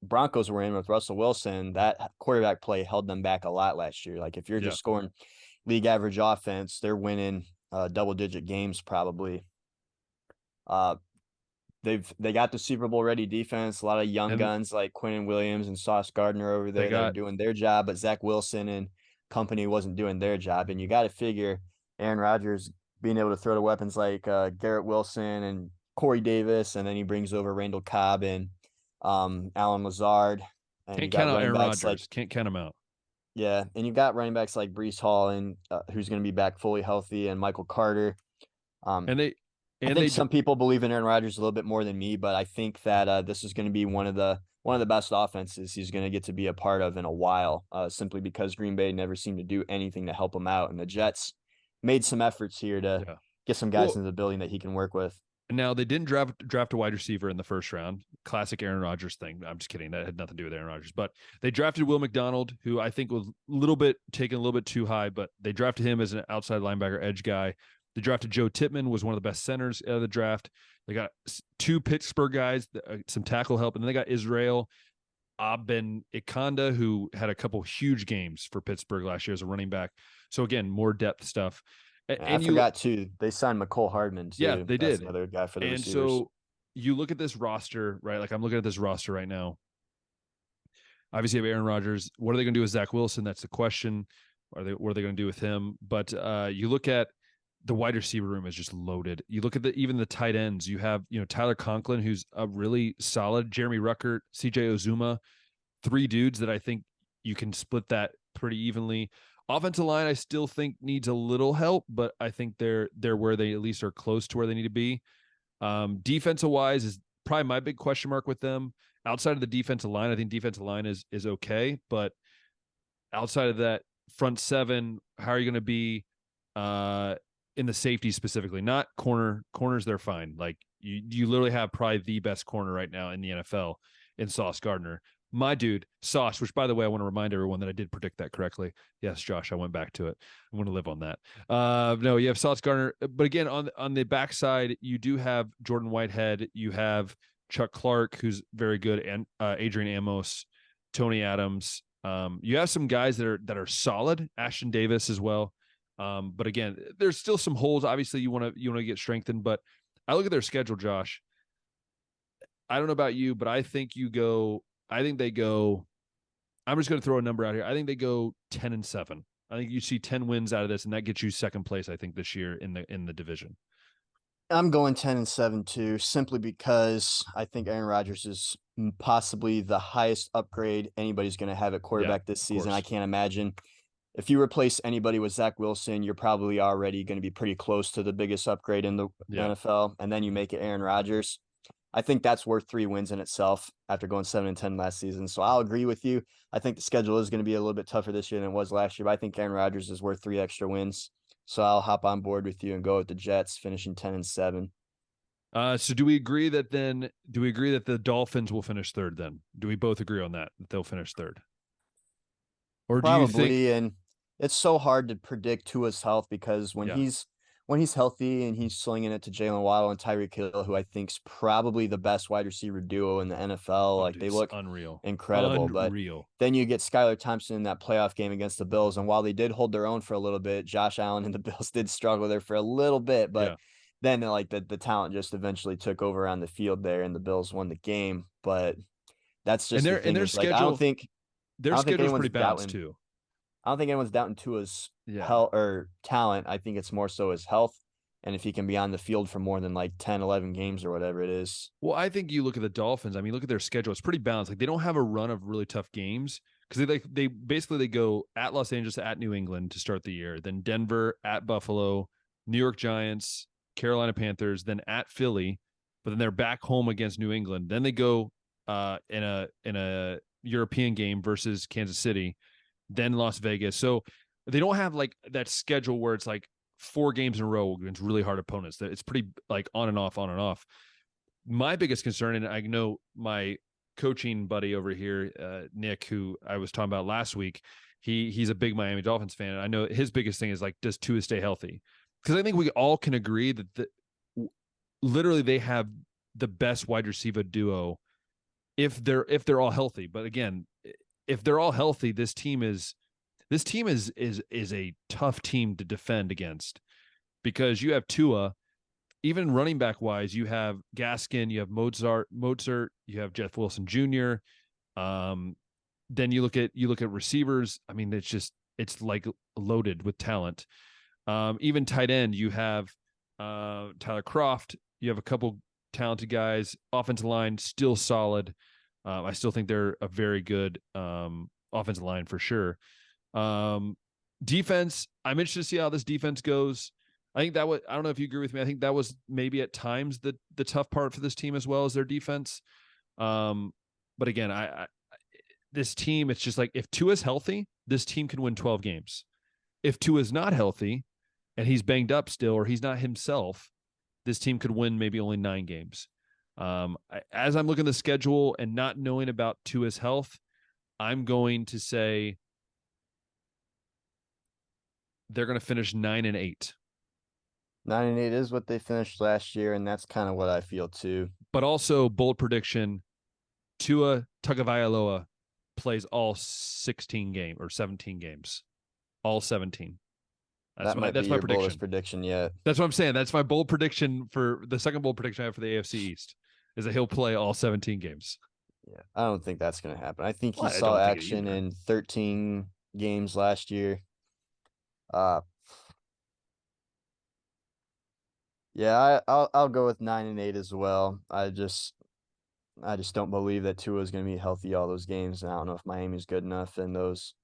Broncos were in with Russell Wilson. That quarterback play held them back a lot last year. Like, if you're just scoring league average offense, they're winning double-digit games probably. They got the Super Bowl ready defense, a lot of young guns like Quinnen Williams and Sauce Gardner over there that are doing their job, but Zach Wilson and company wasn't doing their job. And you got to figure Aaron Rodgers being able to throw to weapons like Garrett Wilson and Corey Davis, and then he brings over Randall Cobb and Alan Lazard. And can't count out Aaron Rodgers. Can't count him out. Yeah, and you've got running backs like Breece Hall and who's going to be back fully healthy, and Michael Carter. I think some people believe in Aaron Rodgers a little bit more than me, but I think that this is going to be one of the best offenses he's going to get to be a part of in a while, simply because Green Bay never seemed to do anything to help him out, and the Jets made some efforts here to get some guys into the building that he can work with. Now, they didn't draft a wide receiver in the first round. Classic Aaron Rodgers thing. I'm just kidding. That had nothing to do with Aaron Rodgers. But they drafted Will McDonald, who I think was taken a little bit too high, but they drafted him as an outside linebacker edge guy. They drafted Joe Tippmann, was one of the best centers out of the draft. They got 2 Pittsburgh guys, some tackle help, and then they got Israel Ikonda, who had a couple huge games for Pittsburgh last year as a running back. So again, more depth stuff. And I forgot too, they signed McCole Hardman too. Yeah, they did. That's another guy for the receivers. And so you look at this roster, right? Like, I'm looking at this roster right now. Obviously, you have Aaron Rodgers. What are they going to do with Zach Wilson? That's the question. What are they going to do with him? But you look at the wide receiver room is just loaded. You look at even the tight ends. You have, Tyler Conklin, who's a really solid, Jeremy Ruckert, CJ Uzuma, 3 dudes that I think you can split that pretty evenly. Offensive line, I still think needs a little help, but I think they're where they at least are close to where they need to be. Defensive wise is probably my big question mark with them. Outside of the defensive line, I think defensive line is okay, but outside of that front 7, how are you going to be in the safety specifically? Not corners, they're fine. Like, you literally have probably the best corner right now in the NFL in Sauce Gardner. My dude, Sauce, which, by the way, I want to remind everyone that I did predict that correctly. Yes, Josh, I went back to it. I'm going to live on that. No, you have Sauce Gardner. But again, on the backside, you do have Jordan Whitehead. You have Chuck Clark, who's very good, and Adrian Amos, Tony Adams. You have some guys that are solid. Ashton Davis as well. But again, there's still some holes. Obviously, you want to get strengthened. But I look at their schedule, Josh. I don't know about you, but I think you go they go. I'm just going to throw a number out here. I think they go 10-7. I think you see 10 wins out of this, and that gets you second place, I think, this year in the division. I'm going 10-7 too, simply because I think Aaron Rodgers is possibly the highest upgrade anybody's going to have at quarterback this season. I can't imagine. If you replace anybody with Zach Wilson, you're probably already going to be pretty close to the biggest upgrade in the NFL, and then you make it Aaron Rodgers. I think that's worth 3 wins in itself after going 7-10 last season. So I'll agree with you. I think the schedule is going to be a little bit tougher this year than it was last year, but I think Aaron Rodgers is worth 3 extra wins. So I'll hop on board with you and go with the Jets finishing 10-7. So do we agree that the Dolphins will finish third then? Do we both agree on that they'll finish third? Or Probably, do you think, and it's so hard to predict Tua's health because when he's healthy and he's slinging it to Jalen Waddle and Tyreek Hill, who I think is probably the best wide receiver duo in the NFL. They look incredible. But then you get Skylar Thompson in that playoff game against the Bills. And while they did hold their own for a little bit, Josh Allen and the Bills did struggle there for a little bit. But then the talent just eventually took over on the field there, and the Bills won the game. But that's just the thing. And their schedule, I don't think their schedule is pretty balanced too. I don't think anyone's doubting Tua's health or talent. I think it's more so his health, and if he can be on the field for more than 10, 11 games or whatever it is. Well, I think you look at the Dolphins. I mean, look at their schedule. It's pretty balanced. They don't have a run of really tough games because they basically go at Los Angeles, at New England to start the year, then Denver, at Buffalo, New York Giants, Carolina Panthers, then at Philly, but then they're back home against New England. Then they go in a European game versus Kansas City, then Las Vegas. So they don't have that schedule where it's 4 games in a row against really hard opponents. It's pretty on and off, on and off. My biggest concern, and I know my coaching buddy over here, Nick, who I was talking about last week, he's a big Miami Dolphins fan. And I know his biggest thing is does Tua stay healthy? Because I think we all can agree that literally they have the best wide receiver duo if they're all healthy. But again, if they're all healthy, this team is a tough team to defend against, because you have Tua, even running back wise, you have Gaskin, you have Mozart, you have Jeff Wilson Jr. Then you look at receivers. I mean, it's loaded with talent. Even tight end, you have Tyler Kroft. You have a couple talented guys. Offensive line still solid. I still think they're a very good offensive line for sure. Defense, I'm interested to see how this defense goes. I think I don't know if you agree with me. I think that was maybe at times the tough part for this team as well as their defense. But again, this team, it's just if Tua's healthy, this team can win 12 games. If Tua's not healthy and he's banged up still, or he's not himself, this team could win maybe only 9 games. As I'm looking at the schedule and not knowing about Tua's health, I'm going to say they're going to finish 9-8. 9-8 is what they finished last year, and that's kind of what I feel too. But also, bold prediction: Tua Tagovailoa plays all 16 games or 17 games, all 17. That's my prediction. Boldest prediction yet. That's what I'm saying. That's my bold prediction for the second bold prediction I have for the AFC East is that he'll play all 17 games. Yeah, I don't think that's going to happen. I think he saw action in 13 games last year. Yeah, I'll go with 9-8 as well. I just don't believe that Tua is going to be healthy all those games, and I don't know if Miami's good enough in those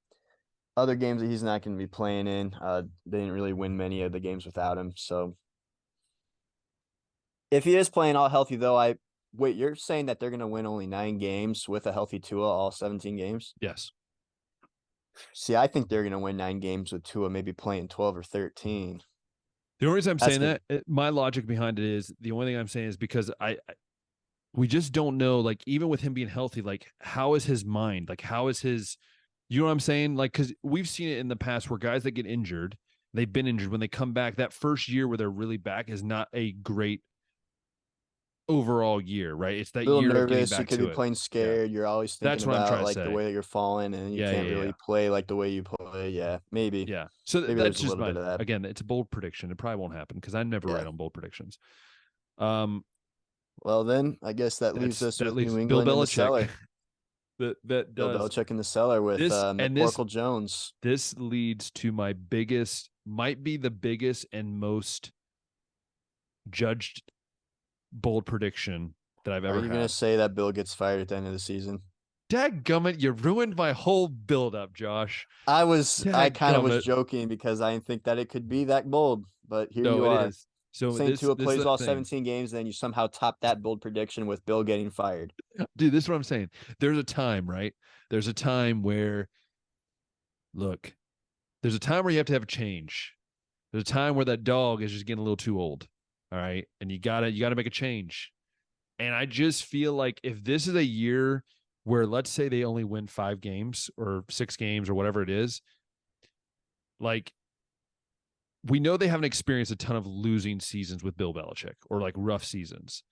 other games that he's not going to be playing in. They didn't really win many of the games without him. So if he is playing all healthy, though, wait, you're saying that they're going to win only 9 games with a healthy Tua, all 17 games? Yes. See, I think they're going to win 9 games with Tua, maybe playing 12 or 13. The only reason I'm saying that, my logic behind it is, the only thing I'm saying is because we just don't know, even with him being healthy, how is his mind? How is his, you know what I'm saying? Because we've seen it in the past where guys that get injured, they've been injured. When they come back, that first year where they're really back is not a great overall year, right? It's that year nervous, of getting back you could be playing scared. Yeah. You're always thinking that's what about I'm trying to say. The way that you're falling, and you can't really play the way you play. Yeah, maybe. Yeah. So maybe that's just bit of that. Again, it's a bold prediction. It probably won't happen because I never write on bold predictions. Well, then I guess that leaves us with New England Bill in the cellar. that Bill does Belichick in the cellar with this McCorkle Jones. This leads to might be the biggest and most judged bold prediction that I've ever Are you had. going to say that Bill gets fired at the end of the season? Dadgummit, you ruined my whole build-up, Josh. I kind of was joking because I didn't think that it could be that bold, but here you are. It is. So Saying Tua plays all thing. 17 games, and then you somehow top that bold prediction with Bill getting fired. Dude, this is what I'm saying. There's a time, right? There's a time where, look, there's a time where you have to have a change. There's a time where that dog is just getting a little too old. All right. And you gotta make a change. And I just feel like if this is a year where, let's say, they only win 5 games or 6 games or whatever it is, like, we know they haven't experienced a ton of losing seasons with Bill Belichick or like rough seasons,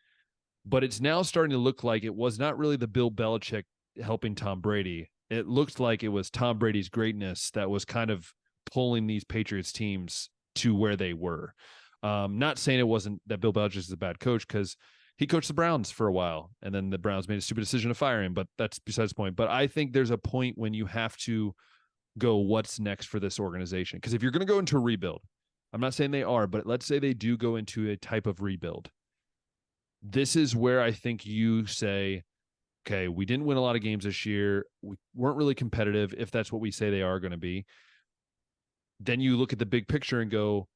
but it's now starting to look like it was not really the Bill Belichick helping Tom Brady. It looked like it was Tom Brady's greatness that was kind of pulling these Patriots teams to where they were. Not saying it wasn't that Bill Belichick is a bad coach, because he coached the Browns for a while and then the Browns made a stupid decision to fire him, but that's besides the point. But I think there's a point when you have to go, what's next for this organization? Because if you're going to go into a rebuild, I'm not saying they are, but let's say they do go into a type of rebuild. This is where I think you say, okay, we didn't win a lot of games this year. We weren't really competitive, if that's what we say they are going to be. Then you look at the big picture and go,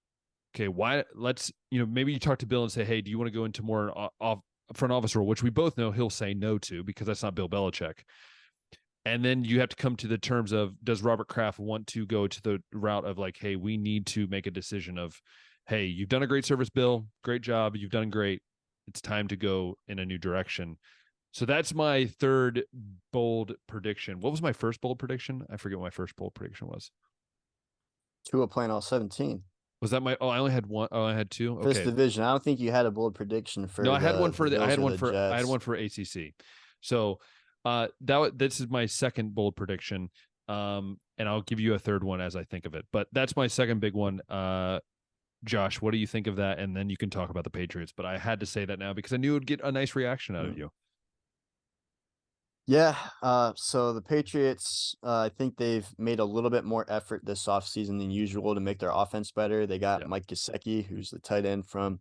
okay, why? Let's, maybe you talk to Bill and say, hey, do you want to go into more front office role, which we both know he'll say no to because that's not Bill Belichick. And then you have to come to the terms of, does Robert Kraft want to go to the route of like, hey, we need to make a decision of, hey, you've done a great service, Bill. Great job. You've done great. It's time to go in a new direction. So that's my third bold prediction. What was my first bold prediction? I forget what my first bold prediction was. Tua playing all 17. Was that I only had one. Oh, I had 2. Okay. First division. I don't think you had a bold prediction for. No, I had one for I had one for ACC. So this is my second bold prediction. And I'll give you a third one as I think of it. But that's my second big one. Josh, what do you think of that? And then you can talk about the Patriots. But I had to say that now because I knew it would get a nice reaction out of you. Yeah. So the Patriots, I think they've made a little bit more effort this offseason than usual to make their offense better. They got Mike Gesicki, who's the tight end from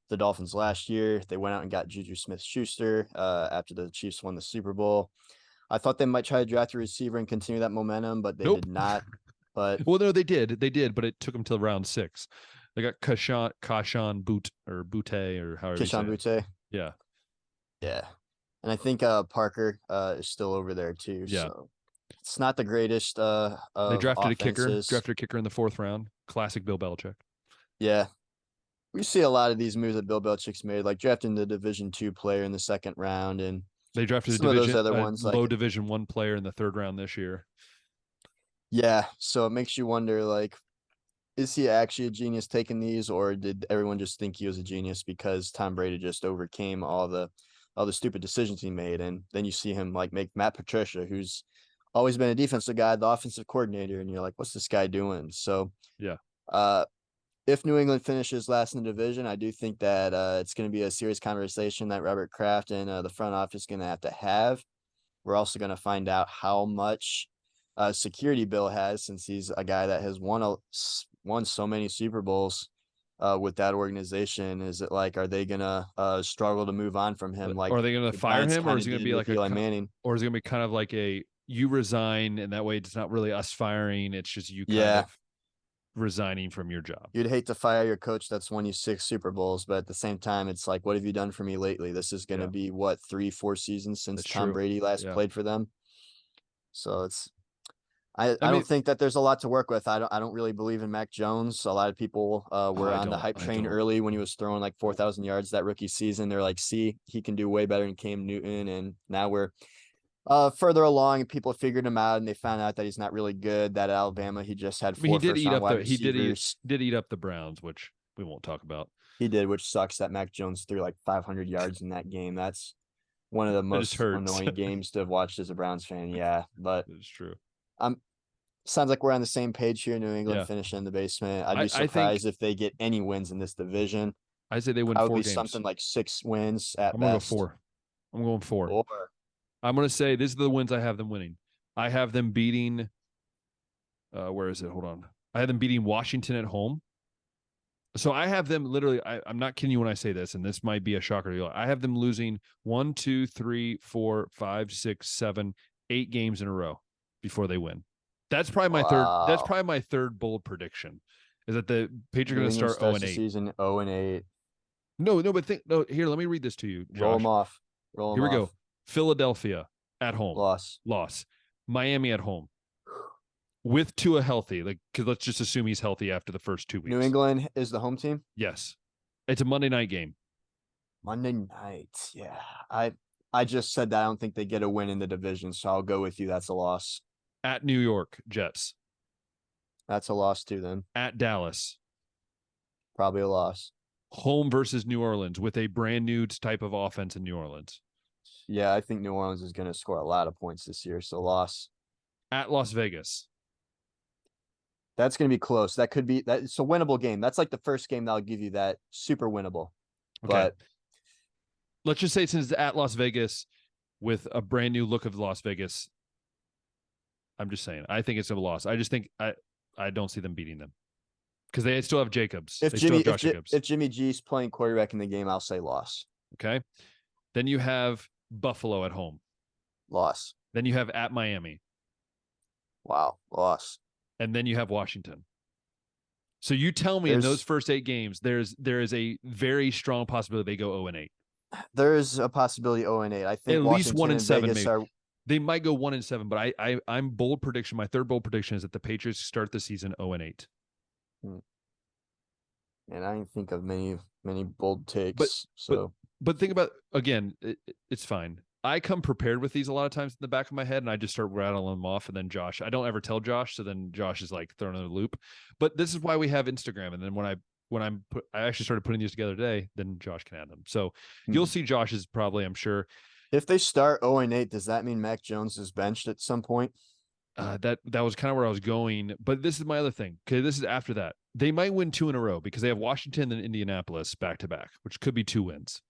the Dolphins last year. They went out and got Juju Smith-Schuster after the Chiefs won the Super Bowl. I thought they might try to draft a receiver and continue that momentum, but they did not. But well, no, they did, but it took them till round 6. They got Kashan Boot or Butte or however. Kashan Butte. Yeah. Yeah. And I think Parker is still over there too. Yeah. So it's not the greatest. They drafted offenses. a kicker in the 4th round. Classic Bill Belichick. Yeah. We see a lot of these moves that Bill Belichick's made, like drafting the Division II player in the 2nd round, and they drafted some of those other ones, low Division I player in the 3rd round this year. Yeah, so it makes you wonder, like, is he actually a genius taking these, or did everyone just think he was a genius because Tom Brady just overcame all the stupid decisions he made? And then you see him like make Matt Patricia, who's always been a defensive guy, the offensive coordinator, and you're like, what's this guy doing? So yeah. If New England finishes last in the division, I do think that it's going to be a serious conversation that Robert Kraft and the front office is going to have. We're also going to find out how much security Bill has, since he's a guy that has won so many Super Bowls with that organization. Is it like, are they going to struggle to move on from him? Like, are they going to fire him, or is it going to be like Eli Manning, or is it going to be kind of like you resign, and that way it's not really us firing, it's just you kind of resigning from your job? You'd hate to fire your coach that's won you 6 Super Bowls, but at the same time, it's like, what have you done for me lately? This is going to be 3-4 seasons since Tom Brady last played for them. So it's, I don't think that there's a lot to work with. I don't really believe in Mac Jones. A lot of people were on the hype train early when he was throwing like 4,000 yards that rookie season. They're like, see, he can do way better than Cam Newton. And now we're further along, and people figured him out, and they found out that he's not really good. That at Alabama, he just had 4 first-round wide receivers. He did eat up the Browns, which we won't talk about. He did, which sucks that Mac Jones threw like 500 yards in that game. That's one of the most annoying games to have watched as a Browns fan. Yeah, but it's true. Sounds like we're on the same page here. New England finishing in the basement. I'd be surprised if they get any wins in this division. I say they win 4 games. Something like 6 wins at best. I'm going to go 4. I'm going 4. I'm going to say these are the wins I have them winning. I have them beating. Where is it? Hold on. I have them beating Washington at home. So I have them literally. I'm not kidding you when I say this, and this might be a shocker to you. I have them losing 1, 2, 3, 4, 5, 6, 7, 8 games in a row before they win. That's probably my third. That's probably my third bold prediction. Is that the Patriots are going to start 0-8? Season 0-8. No, but here. Let me read this to you, Josh. Roll them off. Here we go. Philadelphia at home. Loss. Miami at home. With Tua healthy, because let's just assume he's healthy after the first 2 weeks. New England is the home team? Yes. It's a Monday night game. Monday night, yeah. I just said that I don't think they get a win in the division, so I'll go with you. That's a loss. At New York, Jets. That's a loss too, then. At Dallas. Probably a loss. Home versus New Orleans with a brand new type of offense in New Orleans. Yeah, I think New Orleans is going to score a lot of points this year, so loss. At Las Vegas. That's going to be close. That could be that. It's a winnable game. That's like the first game that'll give you that super winnable. Okay. But let's just say since it's at Las Vegas with a brand new look of Las Vegas, I'm just saying, I think it's a loss. I just think I don't see them beating them because they still have Jacobs. If Jimmy G's playing quarterback in the game, I'll say loss. Okay. Then you have Buffalo at home. Loss. Then you have at Miami. Wow. Loss. And then you have Washington. So you tell me in those first 8 games, there is a very strong possibility they go 0-8. There is a possibility 0-8. I think at least 1-7. Maybe. They might go 1-7, but I'm bold prediction. My third bold prediction is that the Patriots start the season 0-8. And I didn't think of many bold takes. But think about again, it's fine. I come prepared with these a lot of times in the back of my head, and I just start rattling them off. And then Josh, I don't ever tell Josh, so then Josh is like thrown in a loop. But this is why we have Instagram. And then when I actually started putting these together today, then Josh can add them. So you'll see Josh's probably, I'm sure. If they start 0-8, does that mean Mac Jones is benched at some point? That was kind of where I was going. But this is my other thing. Okay, this is after that. They might win 2 in a row because they have Washington and Indianapolis back to back, which could be 2 wins.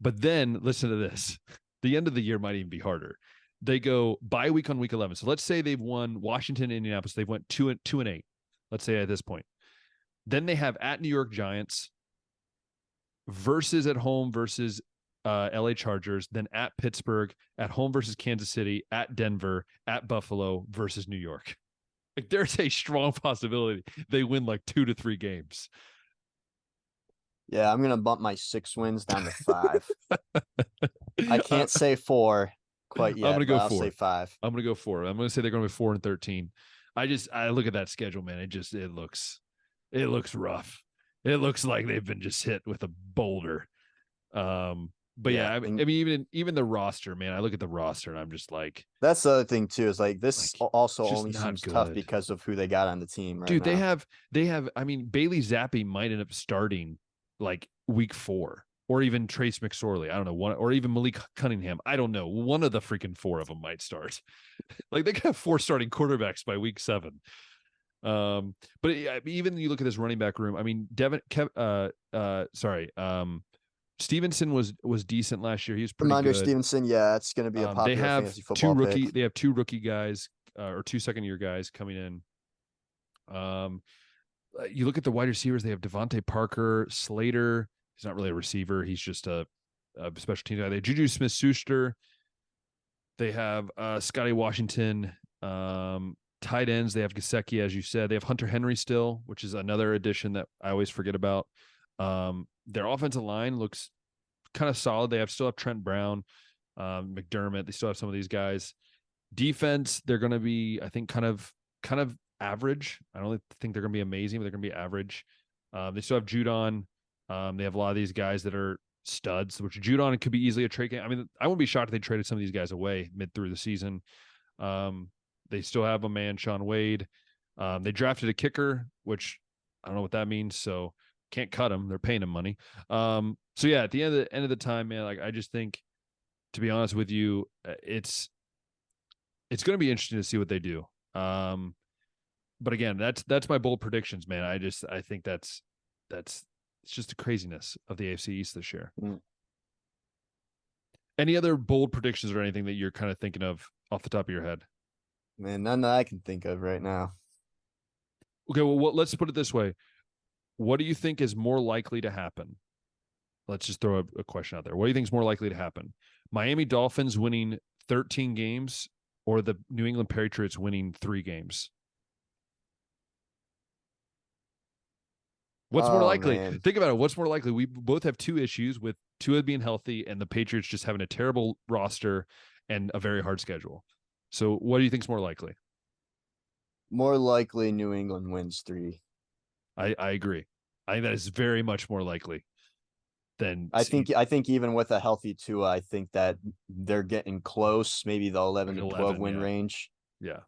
But then listen to this. The end of the year might even be harder. They go bye week on week 11. So let's say they've won Washington and Indianapolis. They've went 2-8. Let's say at this point. Then they have at New York Giants versus at home versus LA Chargers, then at Pittsburgh, at home versus Kansas City, at Denver, at Buffalo versus New York. Like there's a strong possibility they win like 2 to 3 games. Yeah, I'm going to bump my 6 wins down to 5. I can't say 4 quite yet. I'm going to go 4. I'll say 5. I'm going to go 4. I'm going to say they're going to be 4-13. I look at that schedule, man. It looks rough. It looks like they've been just hit with a boulder. But yeah, I mean, even the roster, man, I look at the roster and I'm just like, that's the other thing too, is like this also only seems tough because of who they got on the team. Right, dude, now. They have, I mean, Bailey Zappi might end up starting like week 4 or even Trace McSorley. I don't know, or even Malik Cunningham. I don't know. One of the freaking 4 of them might start. Like they could have 4 starting quarterbacks by week 7. But even you look at this running back room. I mean, Stevenson was decent last year. He was pretty good. Stevenson, yeah, it's going to be a popular fantasy football pick. They have 2 rookie guys or 2 second-year guys coming in. You look at the wide receivers. They have Devontae Parker, Slater. He's not really a receiver. He's just a special team guy. They have Juju Smith-Schuster. They have Scotty Washington. Tight ends. They have Gesicki, as you said. They have Hunter Henry still, which is another addition that I always forget about. Their offensive line looks kind of solid. They still have Trent Brown, McDermott. They still have some of these guys. Defense, they're going to be, I think, kind of average. I don't think they're going to be amazing, but they're going to be average. They still have Judon. They have a lot of these guys that are studs, which Judon could be easily a trade game. I mean, I wouldn't be shocked if they traded some of these guys away mid through the season. They still have a man, Sean Wade. They drafted a kicker, which I don't know what that means. So can't cut him. They're paying him money. So yeah, at the end of the time, man, like I just think, to be honest with you, it's going to be interesting to see what they do. But again, that's my bold predictions, man. I think it's just the craziness of the AFC East this year. Any other bold predictions or anything that you're kind of thinking of off the top of your head? Man, none that I can think of right now. Okay, well, let's put it this way. What do you think is more likely to happen? Let's just throw a question out there. What do you think is more likely to happen? Miami Dolphins winning 13 games or the New England Patriots winning 3 games? What's more likely? Man. Think about it. What's more likely? We both have 2 issues with Tua being healthy and the Patriots just having a terrible roster and a very hard schedule. So what do you think is more likely? More likely New England wins 3. I agree. I think that is very much more likely than I think even with a healthy Tua, I think that they're getting close, maybe the 11 to 12 win range. Yeah.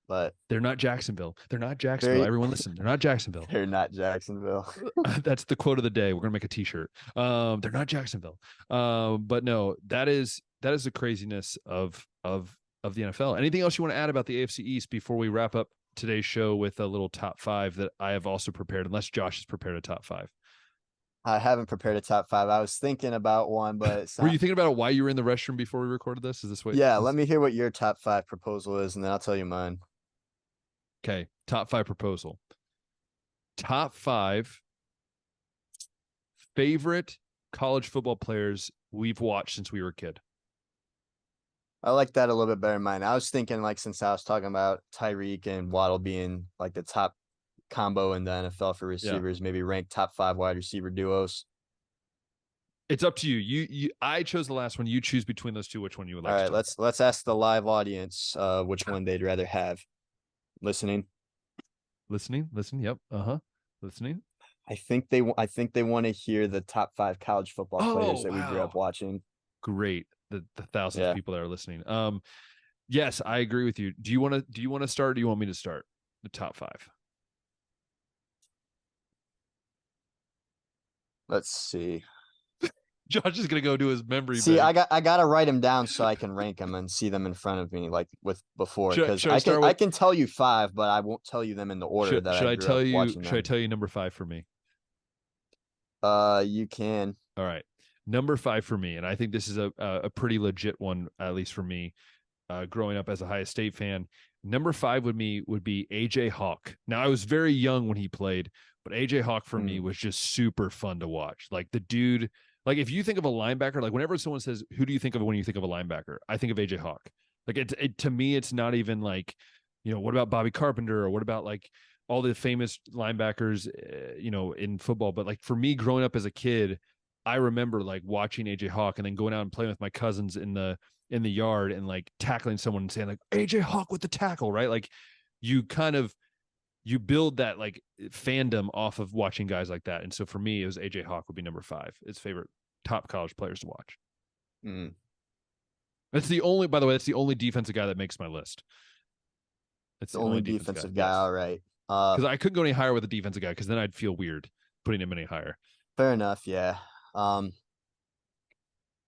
But they're not Jacksonville. They're not Jacksonville. Everyone listen. They're not Jacksonville. They're not Jacksonville. That's the quote of the day. We're going to make a t-shirt. They're not Jacksonville. But no, that is the craziness of the NFL. Anything else you want to add about the AFC East before we wrap up today's show with a little top 5 that I have also prepared, unless Josh has prepared a top 5? I haven't prepared a top 5. I was thinking about one, but it's not... Were you thinking about it while you were in the restroom before we recorded this? Is this what? Yeah, let me hear what your top 5 proposal is, and then I'll tell you mine. Okay, top 5 proposal. Top 5 favorite college football players we've watched since we were a kid. I like that a little bit better than mine. I was thinking, like, since I was talking about Tyreek and Waddle being like the top combo in the NFL for receivers, maybe rank top 5 wide receiver duos. It's up to you. I chose the last one. You choose between those 2 which one you would like. All right, let's ask the live audience which one they'd rather have. Listening. Yep. Listening. I think they want to hear the top 5 college football players that we grew up watching. Great. The thousands of people that are listening. Yes, I agree with you. Do you want to start? Or do you want me to start the top 5? Let's see. Josh is gonna go do his memory. See, I gotta write them down so I can rank them and see them in front of me, like with before. Because I can tell you 5, but I won't tell you them in the order that I grew up watching them. Should I tell you number 5 for me? You can. All right, number 5 for me, and I think this is a pretty legit one, at least for me. Growing up as a Ohio State fan, number 5 would be AJ Hawk. Now, I was very young when he played, but AJ Hawk for me was just super fun to watch. Like the dude. Like if you think of a linebacker, like whenever someone says, who do you think of when you think of a linebacker? I think of AJ Hawk. Like to me, it's not even like, what about Bobby Carpenter or what about like all the famous linebackers, in football. But like for me growing up as a kid, I remember like watching AJ Hawk and then going out and playing with my cousins in the yard and like tackling someone and saying like AJ Hawk with the tackle, right? Like you build that like fandom off of watching guys like that. And so for me, it was AJ Hawk would be number 5. His favorite top college players to watch. That's the only defensive guy that makes my list. It's the only defensive guy. Yes. All right. Because I couldn't go any higher with a defensive guy because then I'd feel weird putting him any higher. Fair enough. Yeah.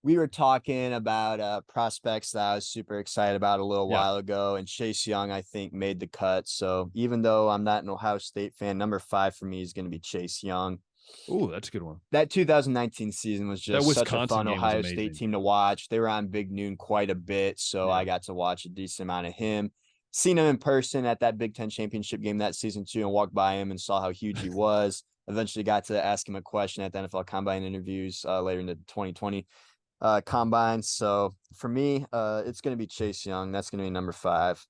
We were talking about prospects that I was super excited about a little while ago, and Chase Young, I think, made the cut. So even though I'm not an Ohio State fan, number 5 for me is going to be Chase Young. Oh, that's a good one. That 2019 season was just such a fun Ohio State team to watch. They were on Big Noon quite a bit, so I got to watch a decent amount of him. Seen him in person at that Big Ten championship game that season too, and walked by him and saw how huge he was. Eventually got to ask him a question at the NFL Combine interviews later in the 2020 Combine. So for me, it's going to be Chase Young. That's going to be number 5.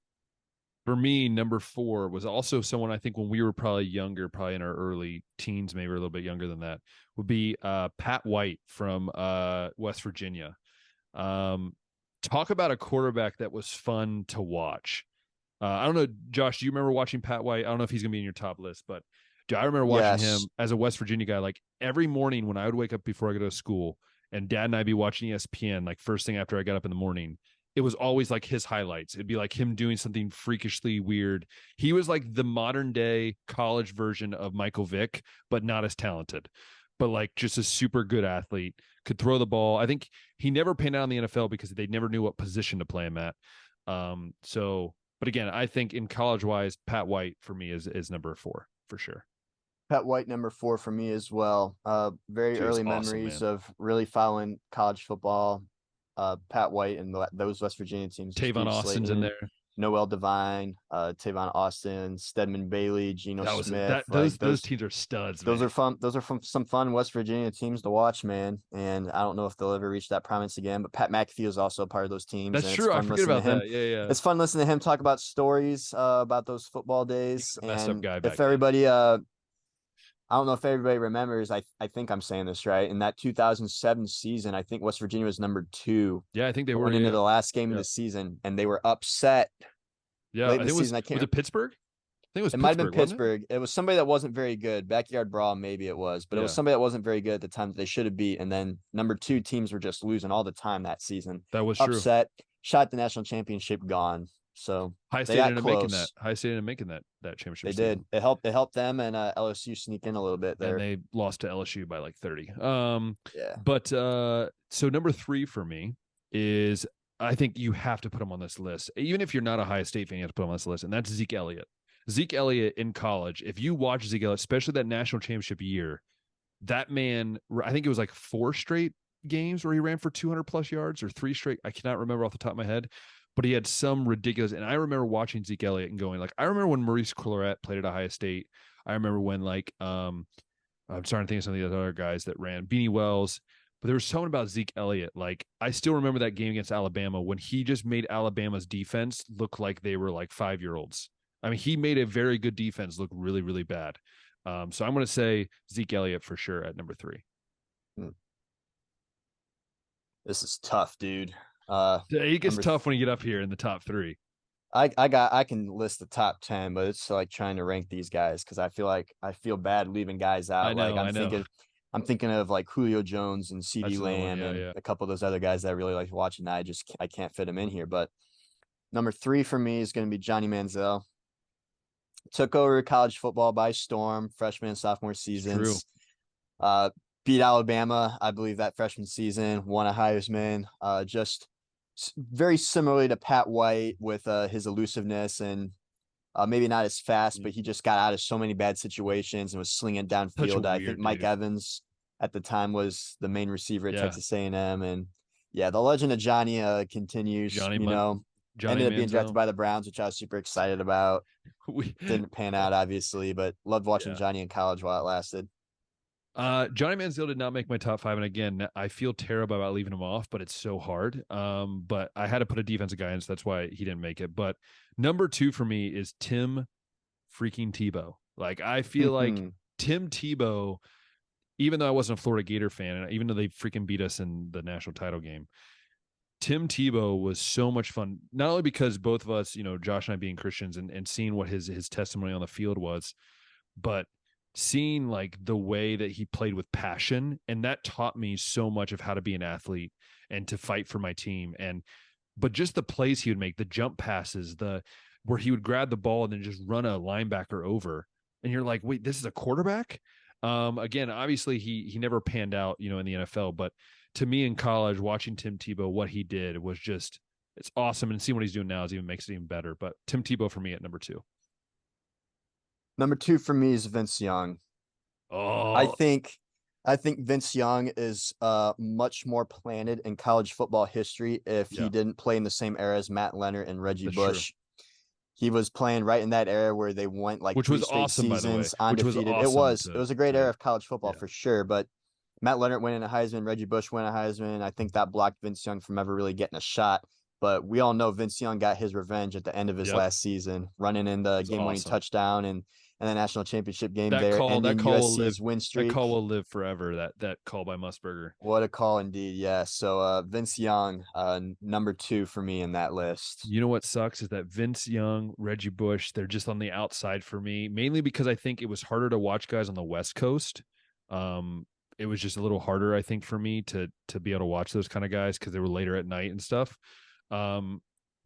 For me, number 4 was also someone I think when we were probably younger, probably in our early teens, maybe a little bit younger than that, would be Pat White from West Virginia. Talk about a quarterback that was fun to watch. I don't know, Josh, do you remember watching Pat White? I don't know if he's going to be in your top list, but I remember watching him as a West Virginia guy. Like every morning when I would wake up before I go to school and Dad and I'd be watching ESPN, like first thing after I got up in the morning, it was always like his highlights. It'd be like him doing something freakishly weird. He was like the modern day college version of Michael Vick, but not as talented, but like just a super good athlete, could throw the ball. I think he never panned out in the NFL because they never knew what position to play him at. But again, I think in college wise, Pat White for me is number 4 for sure. Pat White, number 4 for me as well. Very early memories of really following college football Pat White and those West Virginia teams. Tavon Austin's in there. Noel Devine, Tavon Austin, Stedman Bailey, Geno Smith. Those teams are studs. Those are fun. Those are some fun West Virginia teams to watch, man. And I don't know if they'll ever reach that prominence again. But Pat McAfee is also a part of those teams. That's true. I forget about that. Yeah. It's fun listening to him talk about stories about those football days. He was a messed up guy back if everybody, I don't know if everybody remembers. I think I'm saying this right. In that 2007 season, I think West Virginia was number 2. Yeah, I think they were into the last game of the season, and they were upset. Yeah, I think was it Pittsburgh? I think it was. It might have been Pittsburgh. It was somebody that wasn't very good. Backyard Brawl, maybe it was, but it was somebody that wasn't very good at the time that they should have beat. And then number 2 teams were just losing all the time that season. That was upset. Shot the national championship, gone. So High State ended up making that. High State ended up making that championship. They did. It helped them and LSU sneak in a little bit there. And they lost to LSU by like 30. Yeah. But so number 3 for me is, I think you have to put him on this list. Even if you're not a Ohio State fan, you have to put him on this list, and that's Zeke Elliott. Zeke Elliott in college, if you watch Zeke Elliott, especially that national championship year, that man, I think it was like 4 straight games where he ran for 200 plus yards, or 3 straight. I cannot remember off the top of my head, but he had some ridiculous. And I remember watching Zeke Elliott and going like, I remember when Maurice Clarett played at Ohio State. I remember when I'm starting to think of some of the other guys that ran, Beanie Wells. But there was something about Zeke Elliott. Like, I still remember that game against Alabama when he just made Alabama's defense look like they were like 5-year-olds. I mean, he made a very good defense look really, really bad. So I'm going to say Zeke Elliott for sure at number 3. This is tough, dude. It gets tough when you get up here in the top 3. I can list the top 10, but it's like trying to rank these guys because I feel bad leaving guys out. I'm thinking of like Julio Jones and CeeDee Lamb and a couple of those other guys that I really like watching. I can't fit them in here. But number 3 for me is going to be Johnny Manziel. Took over college football by storm, freshman and sophomore seasons. Beat Alabama, I believe, that freshman season. Won a Heisman. Just very similarly to Pat White with his elusiveness and maybe not as fast, but he just got out of so many bad situations and was slinging downfield. I think Mike Evans at the time was the main receiver at Texas A&M. And the legend of Johnny continues. Ended up being drafted by the Browns, which I was super excited about. Didn't pan out, obviously, but loved watching Johnny in college while it lasted. Johnny Manziel did not make my top 5, and again, I feel terrible about leaving him off, but it's so hard. But I had to put a defensive guy in, so that's why he didn't make it. But number 2 for me is Tim freaking Tebow. Like, I feel like Tim Tebow, even though I wasn't a Florida Gator fan, and even though they freaking beat us in the national title game, Tim Tebow was so much fun, not only because both of us, Josh and I being Christians and seeing what his testimony on the field was, but seeing like the way that he played with passion. And that taught me so much of how to be an athlete and to fight for my team. But just the plays he would make, the jump passes, where he would grab the ball and then just run a linebacker over. And you're like, wait, this is a quarterback? Again, obviously he never panned out, in the NFL, but to me in college, watching Tim Tebow, what he did was just, it's awesome. And seeing what he's doing now makes it even better. But Tim Tebow for me at number 2. Number 2 for me is Vince Young. Oh, I think Vince Young is much more planted in college football history if he didn't play in the same era as Matt Leonard and Reggie Bush. True. He was playing right in that era where they went like 3 straight seasons undefeated. It was a great era of college football for sure. But Matt Leonard winning a Heisman, Reggie Bush winning a Heisman. I think that blocked Vince Young from ever really getting a shot. But we all know Vince Young got his revenge at the end of his last season, running in the game-winning touchdown and the national championship game ending USC's win streak. That call will live forever, that call by Musburger. What a call indeed, yeah. So Vince Young, number 2 for me in that list. You know what sucks is that Vince Young, Reggie Bush, they're just on the outside for me, mainly because I think it was harder to watch guys on the West Coast. It was just a little harder, I think, for me to be able to watch those kind of guys because they were later at night and stuff.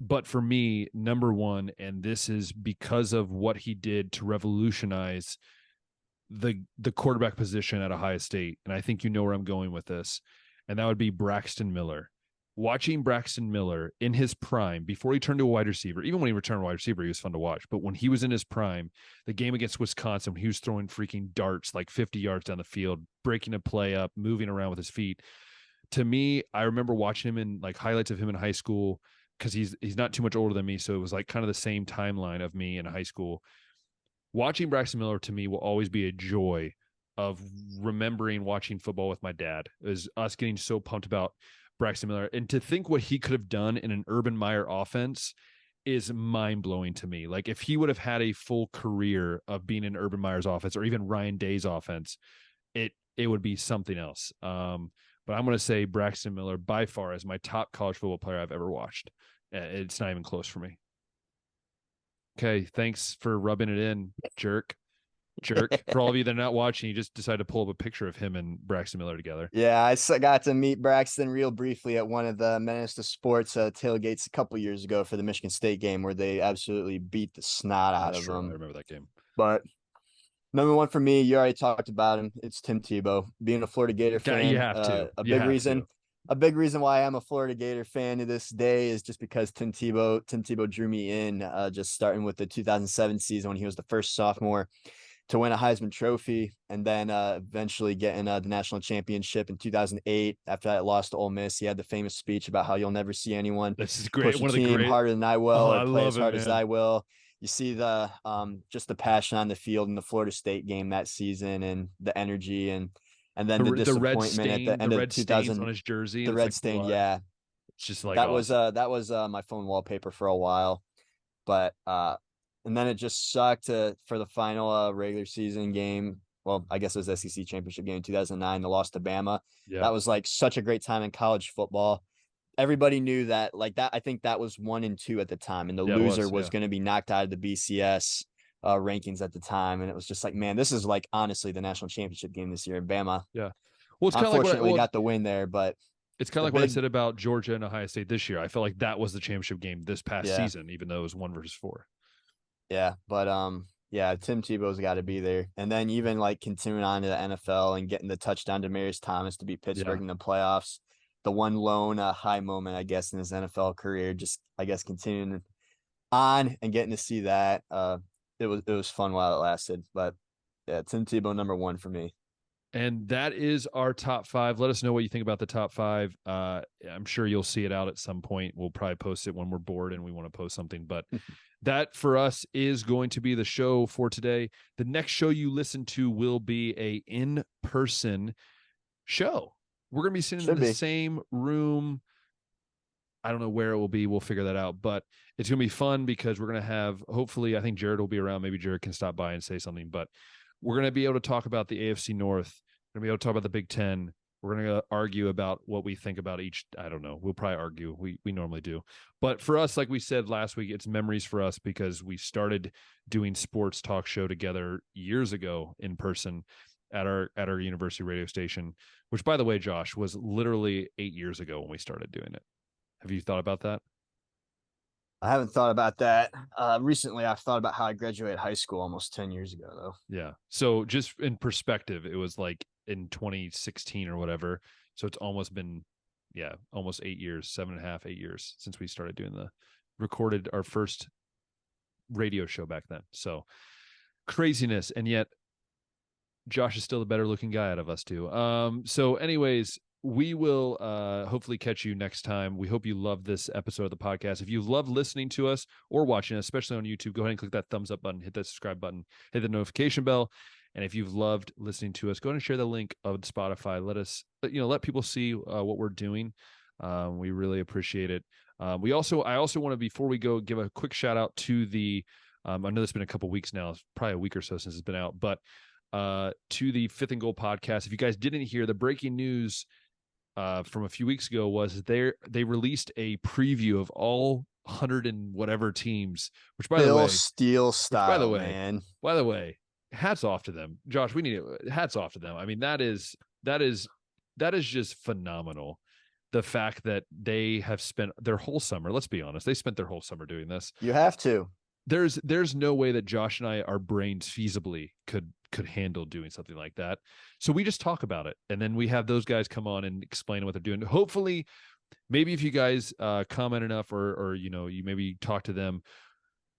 But for me, number 1, and this is because of what he did to revolutionize the quarterback position at Ohio State, and I think you know where I'm going with this, and that would be Braxton Miller. Watching Braxton Miller in his prime, before he turned to a wide receiver, even when he returned to wide receiver, he was fun to watch. But when he was in his prime, the game against Wisconsin, when he was throwing freaking darts like 50 yards down the field, breaking a play up, moving around with his feet, To me, I remember watching him in like highlights of him in high school because he's not too much older than me. So it was like kind of the same timeline of me in high school. Watching Braxton Miller to me will always be a joy of remembering watching football with my dad. It was us getting so pumped about Braxton Miller. And to think what he could have done in an Urban Meyer offense is mind-blowing to me. Like if he would have had a full career of being in Urban Meyer's offense or even Ryan Day's offense, it would be something else. But I'm going to say Braxton Miller by far is my top college football player I've ever watched. It's not even close for me. Okay, thanks for rubbing it in, jerk. For all of you that are not watching, you just decided to pull up a picture of him and Braxton Miller together. Yeah, I got to meet Braxton real briefly at one of the Menace to Sports tailgates a couple years ago for the Michigan State game where they absolutely beat the snot out of them. I remember that game. But number one for me, you already talked about him. It's Tim Tebow. Being a Florida Gator fan, you have to. A big reason why I'm a Florida Gator fan to this day is just because Tim Tebow drew me in. Just starting with the 2007 season when he was the first sophomore to win a Heisman Trophy, and then eventually getting the national championship in 2008. After that lost to Ole Miss, he had the famous speech about how you'll never see anyone this is great. push a team harder than I will, or play as hard as I will. You see the just the passion on the field in the Florida State game that season, and the energy, and then the disappointment at the end of 2000 on his jersey. The red stain, yeah. It's just like that was my phone wallpaper for a while, but and then it just sucked for the final regular season game. Well, I guess it was SEC championship game in 2009, the loss to Bama. Yeah. That was like such a great time in college football. Everybody knew that, like that. I think that was 1 and 2 at the time, and the loser was going to be knocked out of the BCS rankings at the time. And it was just like, man, this is like honestly the national championship game this year in Bama. Yeah. Well, it's unfortunately got the win there, but it's kind of like what I said about Georgia and Ohio State this year. I felt like that was the championship game this past season, even though it was 1 versus 4. Yeah, but yeah, Tim Tebow's got to be there. And then even like continuing on to the NFL and getting the touchdown to Demarius Thomas to beat Pittsburgh in the playoffs. The one lone high moment, I guess, in his NFL career, just, I guess, continuing on and getting to see that. It was fun while it lasted. But yeah, Tim Tebow, number 1 for me. And that is our top 5. Let us know what you think about the top 5. I'm sure you'll see it out at some point. We'll probably post it when we're bored and we want to post something. But that for us is going to be the show for today. The next show you listen to will be a in-person show. We're going to be sitting in the same room. I don't know where it will be. We'll figure that out. But it's going to be fun because we're going to have, hopefully, I think Jared will be around. Maybe Jared can stop by and say something. But we're going to be able to talk about the AFC North. We're going to be able to talk about the Big Ten. We're going to argue about what we think about each. I don't know. We'll probably argue. We normally do. But for us, like we said last week, it's memories for us because we started doing sports talk show together years ago in person at our university radio station, which, by the way, Josh, was literally 8 years ago when we started doing it. Have you thought about that? I haven't thought about that. Recently, I've thought about how I graduated high school almost 10 years ago, though. Yeah. So just in perspective, it was like in 2016 or whatever. So it's almost been, almost 8 years, 7.5, 8 years since we started recorded our first radio show back then. So craziness. And yet Josh is still the better looking guy out of us two. So anyways, we will hopefully catch you next time. We hope you love this episode of the podcast. If you love listening to us or watching us, especially on YouTube, go ahead and click that thumbs up button, hit that subscribe button, hit the notification bell. And if you've loved listening to us, go ahead and share the link of Spotify. Let people see what we're doing. We really appreciate it. I also want to, before we go, give a quick shout out to the, I know it's been a couple weeks now, it's probably a week or so since it's been out, but to the Fifth and Goal podcast. If you guys didn't hear, the breaking news from a few weeks ago was they released a preview of all 100 and whatever teams, which by the way, Steel style, man. By the way, hats off to them. Josh, we need it. Hats off to them. I mean, that is just phenomenal. The fact that they have spent their whole summer, let's be honest, they spent their whole summer doing this. You have to. There's no way that Josh and I, our brains feasibly could handle doing something like that. So we just talk about it. And then we have those guys come on and explain what they're doing. Hopefully, maybe if you guys comment enough or you maybe talk to them,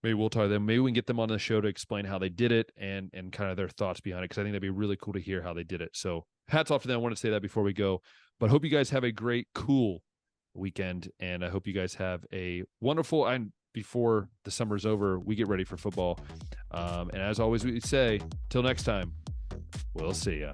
maybe we'll talk to them. Maybe we can get them on the show to explain how they did it and kind of their thoughts behind it. Cause I think that'd be really cool to hear how they did it. So hats off to them. I want to say that before we go, But hope you guys have a great, cool weekend. And I hope you guys have a wonderful, and before the summer's over, we get ready for football. And as always, we say, till next time, we'll see ya.